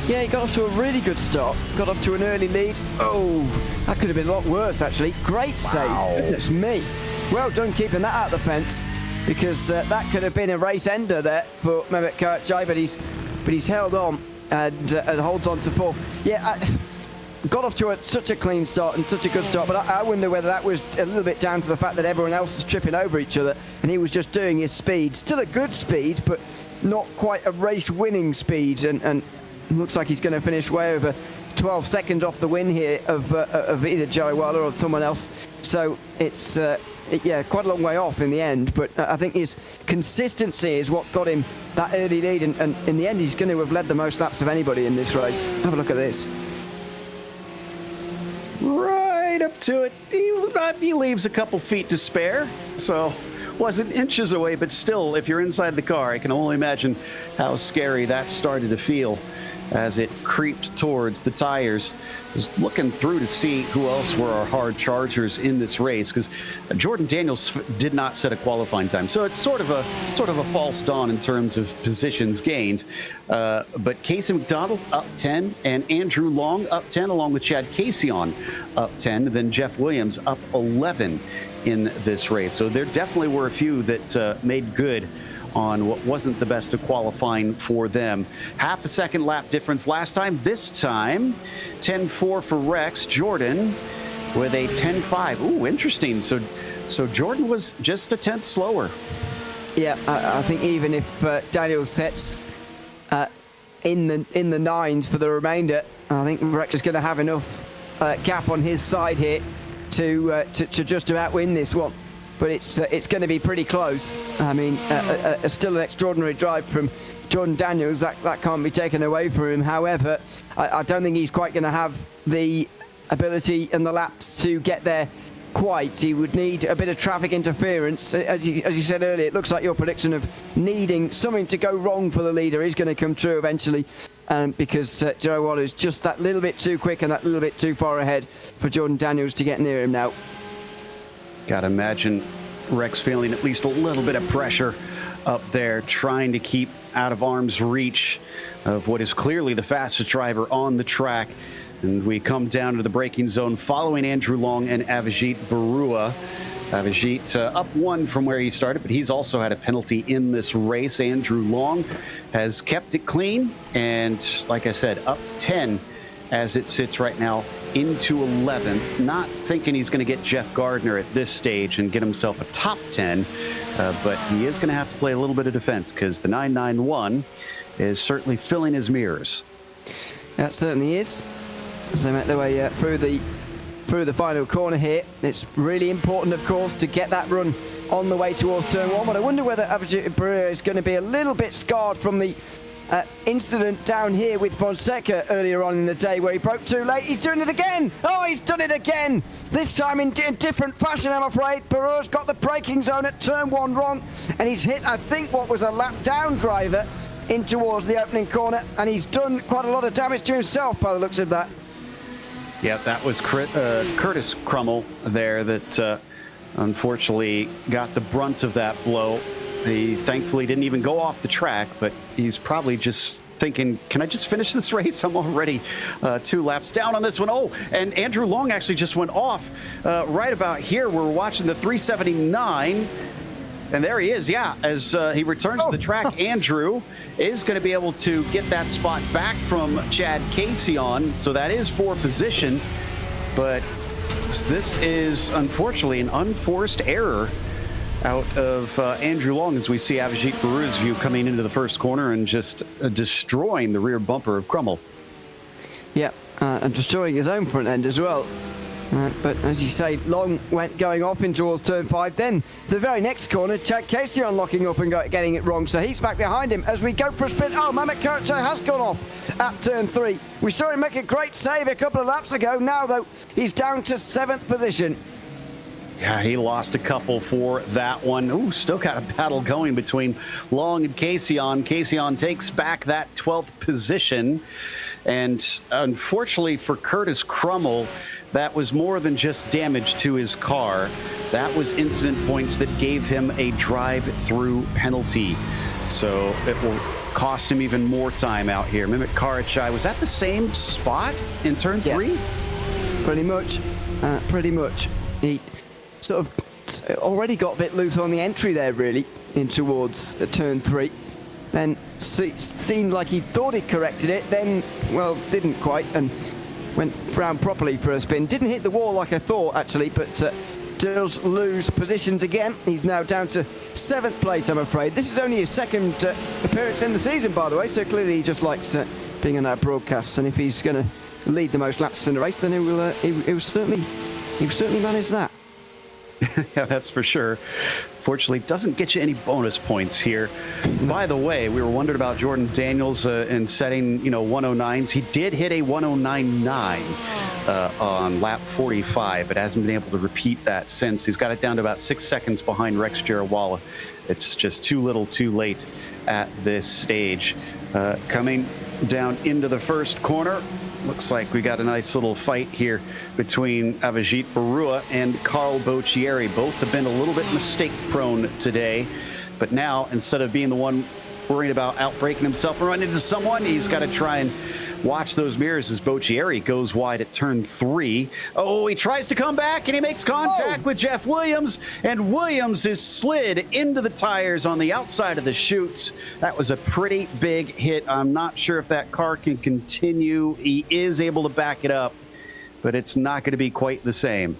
Yeah, he got off to a really good start. Got off to an early lead. Oh, that could have been a lot worse, actually. Great save. Wow. Goodness me. Well done keeping that out of the fence, because that could have been a race ender there for Mehmet Karachai, but he's held on and holds on to 4th. Yeah, got off to such a clean start and such a good start, but I wonder whether that was a little bit down to the fact that everyone else was tripping over each other and he was just doing his speed. Still a good speed, but not quite a race-winning speed, and looks like he's going to finish way over 12 seconds off the win here of either Jarawala or someone else. So it's yeah, quite a long way off in the end, but I think his consistency is what's got him that early lead, and in the end he's going to have led the most laps of anybody in this race. Have a look at this. Right up to it. He leaves a couple feet to spare, so wasn't inches away, but still, if you're inside the car, I can only imagine how scary that started to feel as it creeped towards the tires. Just looking through to see who else were our hard chargers in this race, because Jordan Daniels did not set a qualifying time, so it's sort of a false dawn in terms of positions gained. But Casey McDonald up 10, and Andrew Long up 10, along with Chad Casey up 10, then Jeff Williams up 11 in this race. So there definitely were a few that made good on what wasn't the best of qualifying for them. Half a second lap difference last time. This time, 10.4 for Rex. Jordan with a 10.5. Ooh, interesting. So Jordan was just a tenth slower. Yeah, I think even if Daniel sets in the nines for the remainder, I think Rex is going to have enough gap on his side here to just about win this one. But it's going to be pretty close. I mean, still an extraordinary drive from Jordan Daniels. That can't be taken away from him. However, I don't think he's quite going to have the ability and the laps to get there quite. He would need a bit of traffic interference. As you said earlier, it looks like your prediction of needing something to go wrong for the leader is going to come true eventually. Because Joe Waller is just that little bit too quick and that little bit too far ahead for Jordan Daniels to get near him now. Gotta imagine Rex feeling at least a little bit of pressure up there, trying to keep out of arm's reach of what is clearly the fastest driver on the track. And we come down to the braking zone following Andrew Long and Avijit Barua. Avijit up 1 from where he started, but he's also had a penalty in this race. Andrew Long has kept it clean, and like I said, up 10 as it sits right now into 11th. Not thinking he's going to get Jeff Gardner at this stage and get himself a top 10, but he is going to have to play a little bit of defense because the 991 is certainly filling his mirrors. That certainly is. As they make their way through the final corner here, it's really important, of course, to get that run on the way towards turn 1. But I wonder whether Avijit Barua is going to be a little bit scarred from the incident down here with Fonseca earlier on in the day where he broke too late. He's doing it again. Oh, he's done it again. This time in different fashion, I'm afraid. Barua's got the braking zone at turn 1 wrong, and he's hit, I think, what was a lap down driver in towards the opening corner, and he's done quite a lot of damage to himself by the looks of that. Yeah, that was Curtis Crummell there that unfortunately got the brunt of that blow. He thankfully didn't even go off the track, but he's probably just thinking, can I just finish this race? I'm already 2 laps down on this one. Oh, and Andrew Long actually just went off right about here. We're watching the 379. And there he is, yeah, as he returns to the track. Andrew is going to be able to get that spot back from Chad Casey so that is for position. But this is, unfortunately, an unforced error out of Andrew Long as we see Avijit Barua's view coming into the first corner and just destroying the rear bumper of Crummell. Yeah, and destroying his own front end as well. But as you say, Long went going off in towards turn 5. Then the very next corner, Chad Casey locking up and getting it wrong. So he's back behind him as we go for a spin. Oh, Mehmet Karaca has gone off at turn 3. We saw him make a great save a couple of laps ago. Now, though, he's down to 7th position. Yeah, he lost a couple for that one. Ooh, still got a battle going between Long and Casey. Casey takes back that 12th position. And unfortunately for Curtis Crummell, that was more than just damage to his car. That was incident points that gave him a drive-through penalty. So it will cost him even more time out here. Mehmet Karaca was at the same spot in turn 3? Pretty much. He sort of already got a bit loose on the entry there, really, in towards turn 3. Then seemed like he thought he corrected it, then, well, didn't quite, and went round properly for a spin. Didn't hit the wall like I thought, actually, but does lose positions again. He's now down to 7th place, I'm afraid. This is only his second appearance in the season, by the way, so clearly he just likes being on our broadcasts, and if he's going to lead the most laps in the race, then he will certainly manage that. Yeah, that's for sure. Fortunately, doesn't get you any bonus points here. By the way, we were wondering about Jordan Daniels and setting, 109s. He did hit a 109.9 on lap 45, but hasn't been able to repeat that since. He's got it down to about 6 seconds behind Rex Jarawala. It's just too little, too late at this stage. Coming down into the first corner. Looks like we got a nice little fight here between Avijit Barua and Carl Boccieri. Both have been a little bit mistake-prone today, but now, instead of being the one worrying about outbreaking himself and running into someone, he's got to try and watch those mirrors as Boccieri goes wide at turn 3. Oh, he tries to come back, and he makes contact with Jeff Williams, and Williams is slid into the tires on the outside of the chutes. That was a pretty big hit. I'm not sure if that car can continue. He is able to back it up, but it's not going to be quite the same.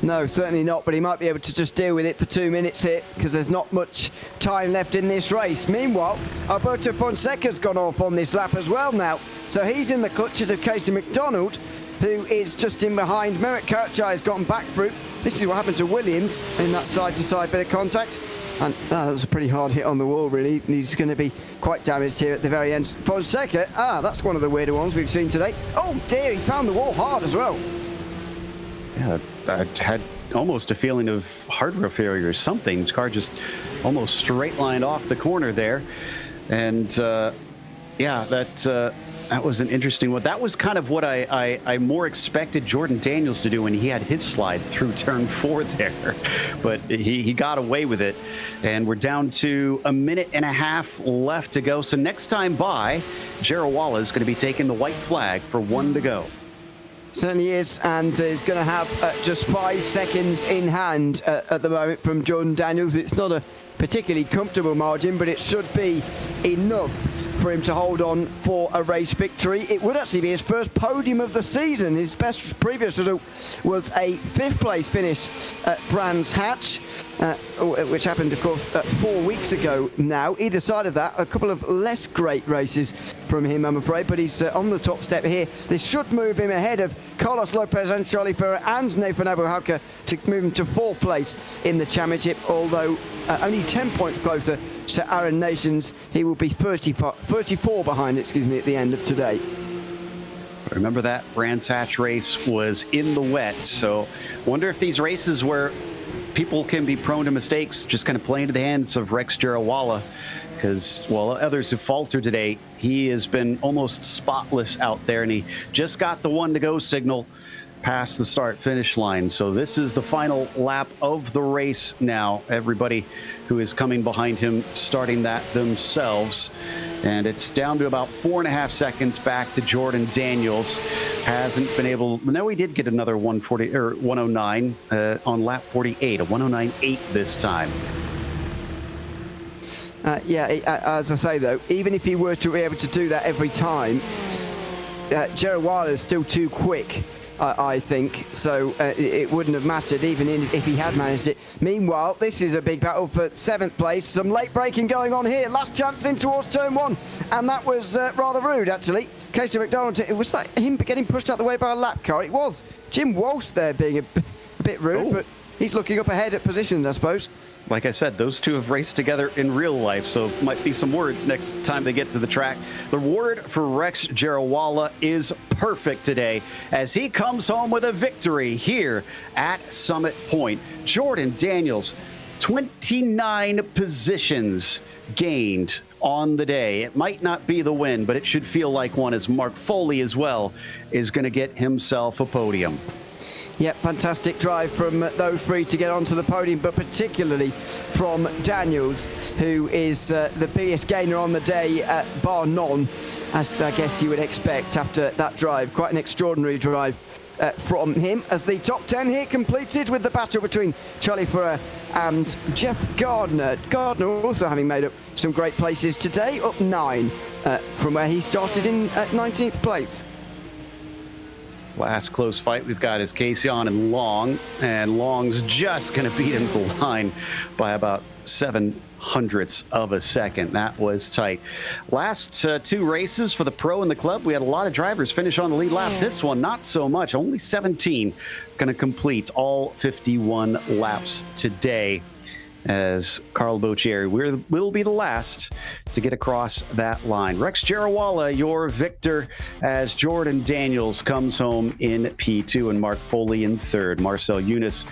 No, certainly not, but he might be able to just deal with it for 2 minutes here because there's not much time left in this race. Meanwhile, Alberto Fonseca's gone off on this lap as well now. So he's in the clutches of Casey McDonald, who is just in behind. Merritt Kirchai has gotten back through. This is what happened to Williams in that side-to-side bit of contact. And that was a pretty hard hit on the wall, really. He's going to be quite damaged here at the very end. Fonseca, that's one of the weirder ones we've seen today. Oh dear, he found the wall hard as well. Yeah, I had almost a feeling of hardware failure or something. His car just almost straight lined off the corner there. And yeah, that was an interesting one. That was kind of what I more expected Jordan Daniels to do when he had his slide through turn 4 there. But he got away with it. And we're down to a minute and a half left to go. So next time by, Jarawala is going to be taking the white flag for 1 to go. Certainly is, and is going to have just 5 seconds in hand at the moment from Jordan Daniels. It's not a particularly comfortable margin, but it should be enough for him to hold on for a race victory. It would actually be his first podium of the season. His best previous result was a 5th place finish at Brands Hatch, which happened, of course, 4 weeks ago now. Either side of that, a couple of less great races from him, I'm afraid, but he's on the top step here. This should move him ahead of Carlos Lopez and Charlie Ferrer and Nathan Abuhaka to move him to 4th place in the championship, although only 10 points closer to Aaron Nations. He will be 34 behind, at the end of today. Remember that Brands Hatch race was in the wet, so wonder if these races where people can be prone to mistakes just kind of play into the hands of Rex Jarawala, because while others have faltered today, he has been almost spotless out there, and he just got the 1 to go signal past the start-finish line. So this is the final lap of the race now. Everybody who is coming behind him starting that themselves. And it's down to about 4.5 seconds back to Jordan Daniels. Hasn't been able... No, he did get another 140 or 109 on lap 48, a 109.8 this time. Yeah, as I say, though, even if he were to be able to do that every time, Jarawala is still too quick, I think, so it wouldn't have mattered even if he had managed it. Meanwhile, this is a big battle for 7th place. Some late braking going on here. Last chance in towards turn 1, and that was rather rude, actually. Casey McDonald, it was like him getting pushed out the way by a lap car. It was Jim Walsh there being a bit rude, but he's looking up ahead at positions, I suppose. Like I said, those two have raced together in real life, so might be some words next time they get to the track. The reward for Rex Jarawala is perfect today as he comes home with a victory here at Summit Point. Jordan Daniels, 29 positions gained on the day. It might not be the win, but it should feel like one, as Mark Foley as well is going to get himself a podium. Yep, fantastic drive from those three to get onto the podium, but particularly from Daniels, who is the biggest gainer on the day, bar none, as I guess you would expect after that drive. Quite an extraordinary drive from him, as the top 10 here completed with the battle between Charlie Ferrer and Jeff Gardner. Gardner also having made up some great places today, up 9 from where he started in 19th place. Last close fight we've got is Kaysion and Long, and Long's just going to beat him to the line by about 0.07 of a second. That was tight. Last two races for the pro and the club, we had a lot of drivers finish on the lead lap. This one, not so much. Only 17 going to complete all 51 laps today, as Carl Boccieri will be the last to get across that line. Rex Jarawala, your victor, as Jordan Daniels comes home in P2 and Mark Foley in third. Marcel Eunice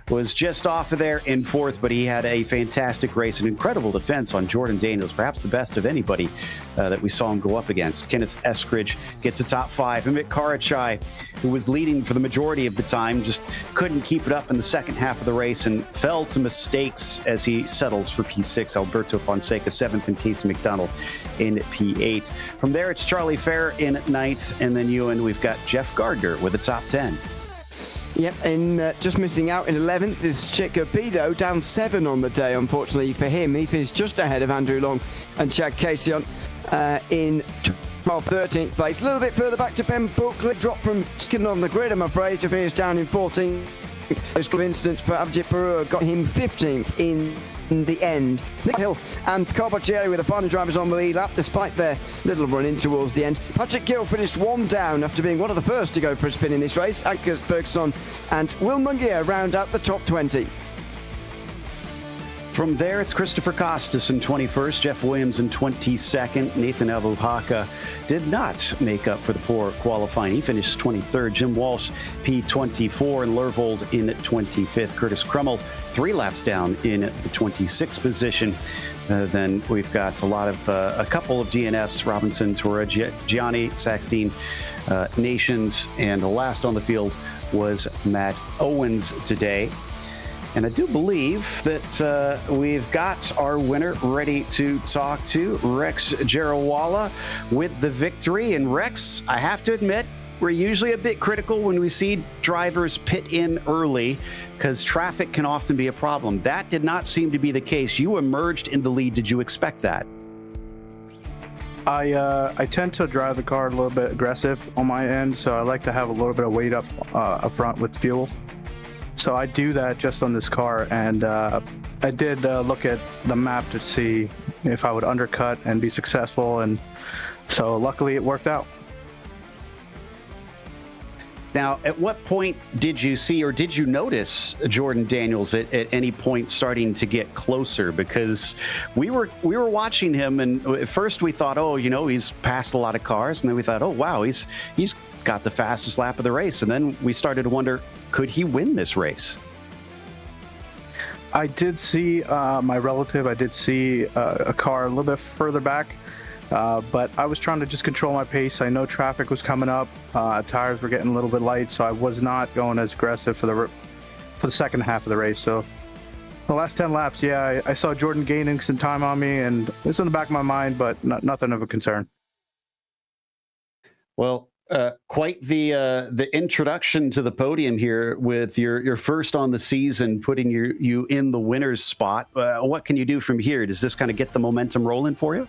was just off of there in fourth, but he had a fantastic race, an incredible defense on Jordan Daniels, perhaps the best of anybody that we saw him go up against. Kenneth Eskridge gets a top five. Amit Karachai, who was leading for the majority of the time, just couldn't keep it up in the second half of the race and fell to mistakes as he settles for P6. Alberto Fonseca seventh, and Casey McDonald in P8. From there, it's Charlie Fair in ninth, and then Ewan, we've got Jeff Gardner with a top 10. Yep, and just missing out in 11th is Chick Garbido, down 7 on the day, unfortunately for him. He finished just ahead of Andrew Long and Chad Kaysion in 12th, 13th place. A little bit further back to Ben Buckley, dropped from skin on the grid, I'm afraid, to finish down in 14th. Those incidents for Abhijit Barua got him 15th in the end. Nick Hill and Carl Boccieri were the final drivers on the lead lap, despite their little run-in towards the end. Patrick Gill finished one down after being one of the first to go for a spin in this race. Angus Bergson and Will Mungier round out the top 20. From there, it's Christopher Costas in 21st, Jeff Williams in 22nd. Nathan Abuhaka did not make up for the poor qualifying. He finished 23rd. Jim Walsh, P24, and Lervold in 25th. Curtis Crummell, 3 laps down in the 26th position. Then we've got a couple of DNFs, Robinson, Torre, Gianni, Saxteen, Nations, and the last on the field was Matt Owens today. And I do believe that we've got our winner ready to talk to, Rex Jarawala, with the victory. And Rex, I have to admit, we're usually a bit critical when we see drivers pit in early because traffic can often be a problem. That did not seem to be the case. You emerged in the lead. Did you expect that? I tend to drive the car a little bit aggressive on my end, so I like to have a little bit of weight up front with fuel. So I do that just on this car, and I did look at the map to see if I would undercut and be successful, and so luckily it worked out. Now, at what point did you see or did you notice Jordan Daniels at any point starting to get closer? Because we were watching him, and at first we thought, oh, he's passed a lot of cars, and then we thought, oh, wow, he's got the fastest lap of the race, and then we started to wonder, could he win this race? I did see my relative. I did see a car a little bit further back, but I was trying to just control my pace. I know traffic was coming up. Tires were getting a little bit light, so I was not going as aggressive for the second half of the race. So the last 10 laps, yeah, I saw Jordan gaining some time on me, and it's in the back of my mind, but nothing of a concern. Well, quite the introduction to the podium here with your first on the season, putting you in the winner's spot. What can you do from here? Does this kind of get the momentum rolling for you?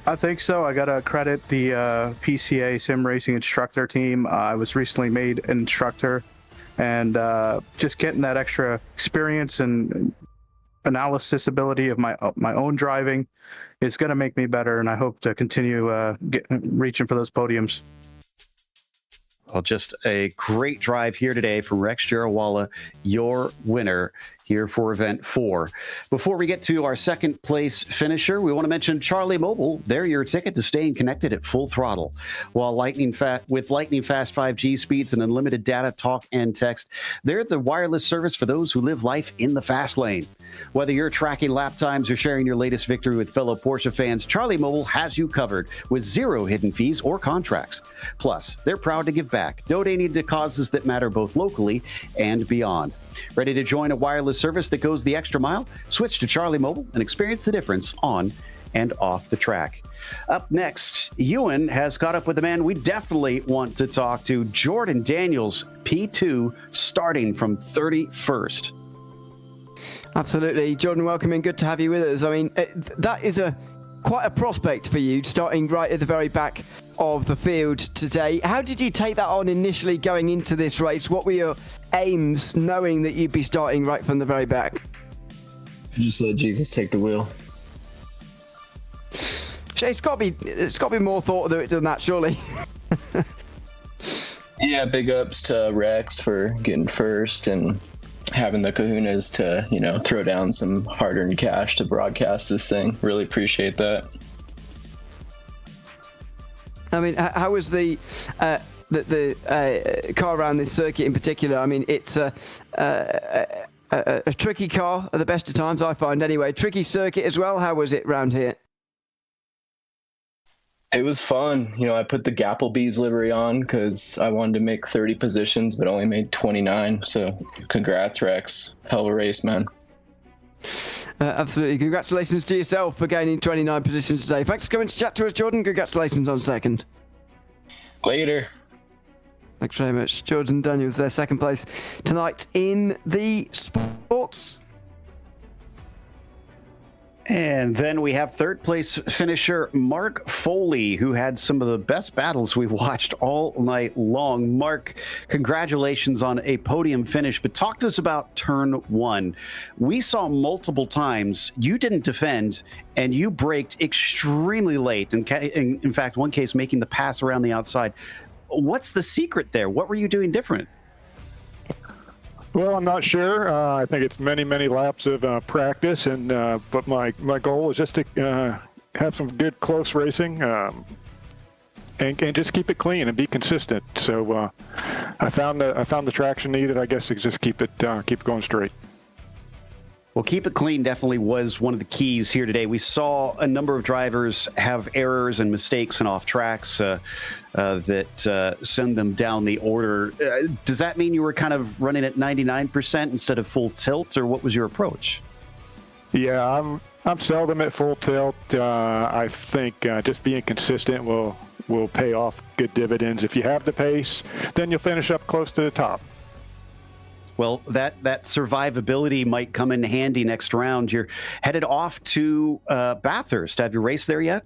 I think so. I got to credit the PCA sim racing instructor team. I was recently made an instructor, and just getting that extra experience and analysis ability of my own driving is going to make me better, and I hope to continue reaching for those podiums. Well, just a great drive here today from Rex Jarawala, your winner here for Event 4. Before we get to our second place finisher, we want to mention Charlie Mobile. They're your ticket to staying connected at full throttle. While with lightning fast 5G speeds and unlimited data, talk, and text, they're the wireless service for those who live life in the fast lane. Whether you're tracking lap times or sharing your latest victory with fellow Porsche fans, Charlie Mobile has you covered with 0 hidden fees or contracts. Plus, they're proud to give back, donating to causes that matter both locally and beyond. Ready to join a wireless service that goes the extra mile? Switch to Charlie Mobile and experience the difference on and off the track. Up next, Ewan has caught up with the man we definitely want to talk to, Jordan Daniels, P2, starting from 31st. Absolutely. Jordan, welcome in. Good to have you with us. I mean, that is a quite a prospect for you, starting right at the very back of the field today. How did you take that on initially going into this race? What were your aims, knowing that you'd be starting right from the very back? Just let Jesus take the wheel. It's got to be more thought of it than that, surely. Yeah, big ups to Rex for getting first and having the kahunas to, throw down some hard-earned cash to broadcast this thing. Really appreciate that. I mean, how was the car around this circuit in particular? I mean, it's a tricky car at the best of times, I find anyway. Tricky circuit as well. How was it round here? It was fun. I put the Gapplebees livery on because I wanted to make 30 positions, but only made 29. So congrats, Rex. Hell of a race, man. Absolutely. Congratulations to yourself for gaining 29 positions today. Thanks for coming to chat to us, Jordan. Congratulations on second. Later. Thanks very much. Jordan Daniels there, second place tonight in the sports. And then we have third place finisher Mark Foley, who had some of the best battles we've watched all night long. Mark, congratulations on a podium finish, but talk to us about turn one. We saw multiple times you didn't defend and you braked extremely late. In fact, one case making the pass around the outside. What's the secret there? What were you doing different? Well, I'm not sure. I think it's many, many laps of practice, and but my goal is just to have some good close racing and just keep it clean and be consistent. So I found the traction needed. I guess to just keep it going straight. Well, keep it clean definitely was one of the keys here today. We saw a number of drivers have errors and mistakes and off tracks that send them down the order. Does that mean you were kind of running at 99% instead of full tilt, or what was your approach? Yeah, I'm seldom at full tilt. I think just being consistent will pay off good dividends. If you have the pace, then you'll finish up close to the top. Well, that survivability might come in handy next round. You're headed off to Bathurst. Have you raced there yet?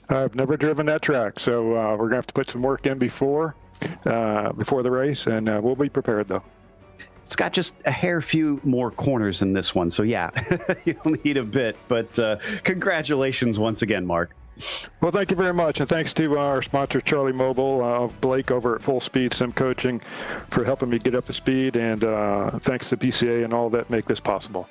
I've never driven that track, so we're going to have to put some work in before the race, and we'll be prepared, though. It's got just a hair few more corners than this one, so yeah, you'll need a bit. But congratulations once again, Mark. Well, thank you very much, and thanks to our sponsor, Charlie Mobile, Blake over at Full Speed Sim Coaching for helping me get up to speed, and thanks to PCA and all that make this possible.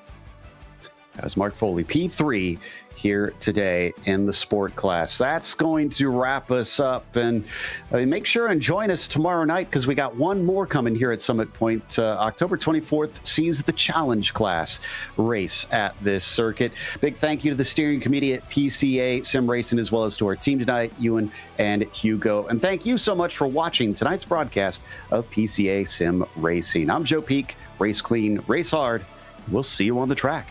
As Mark Foley, P3 here today in the sport class. That's going to wrap us up, and make sure and join us tomorrow night because we got one more coming here at Summit Point. October 24th sees the challenge class race at this circuit. Big thank you to the steering committee at PCA Sim Racing, as well as to our team tonight, Ewan and Hugo. And thank you so much for watching tonight's broadcast of PCA Sim Racing. I'm Joe Peak. Race clean, race hard. We'll see you on the track.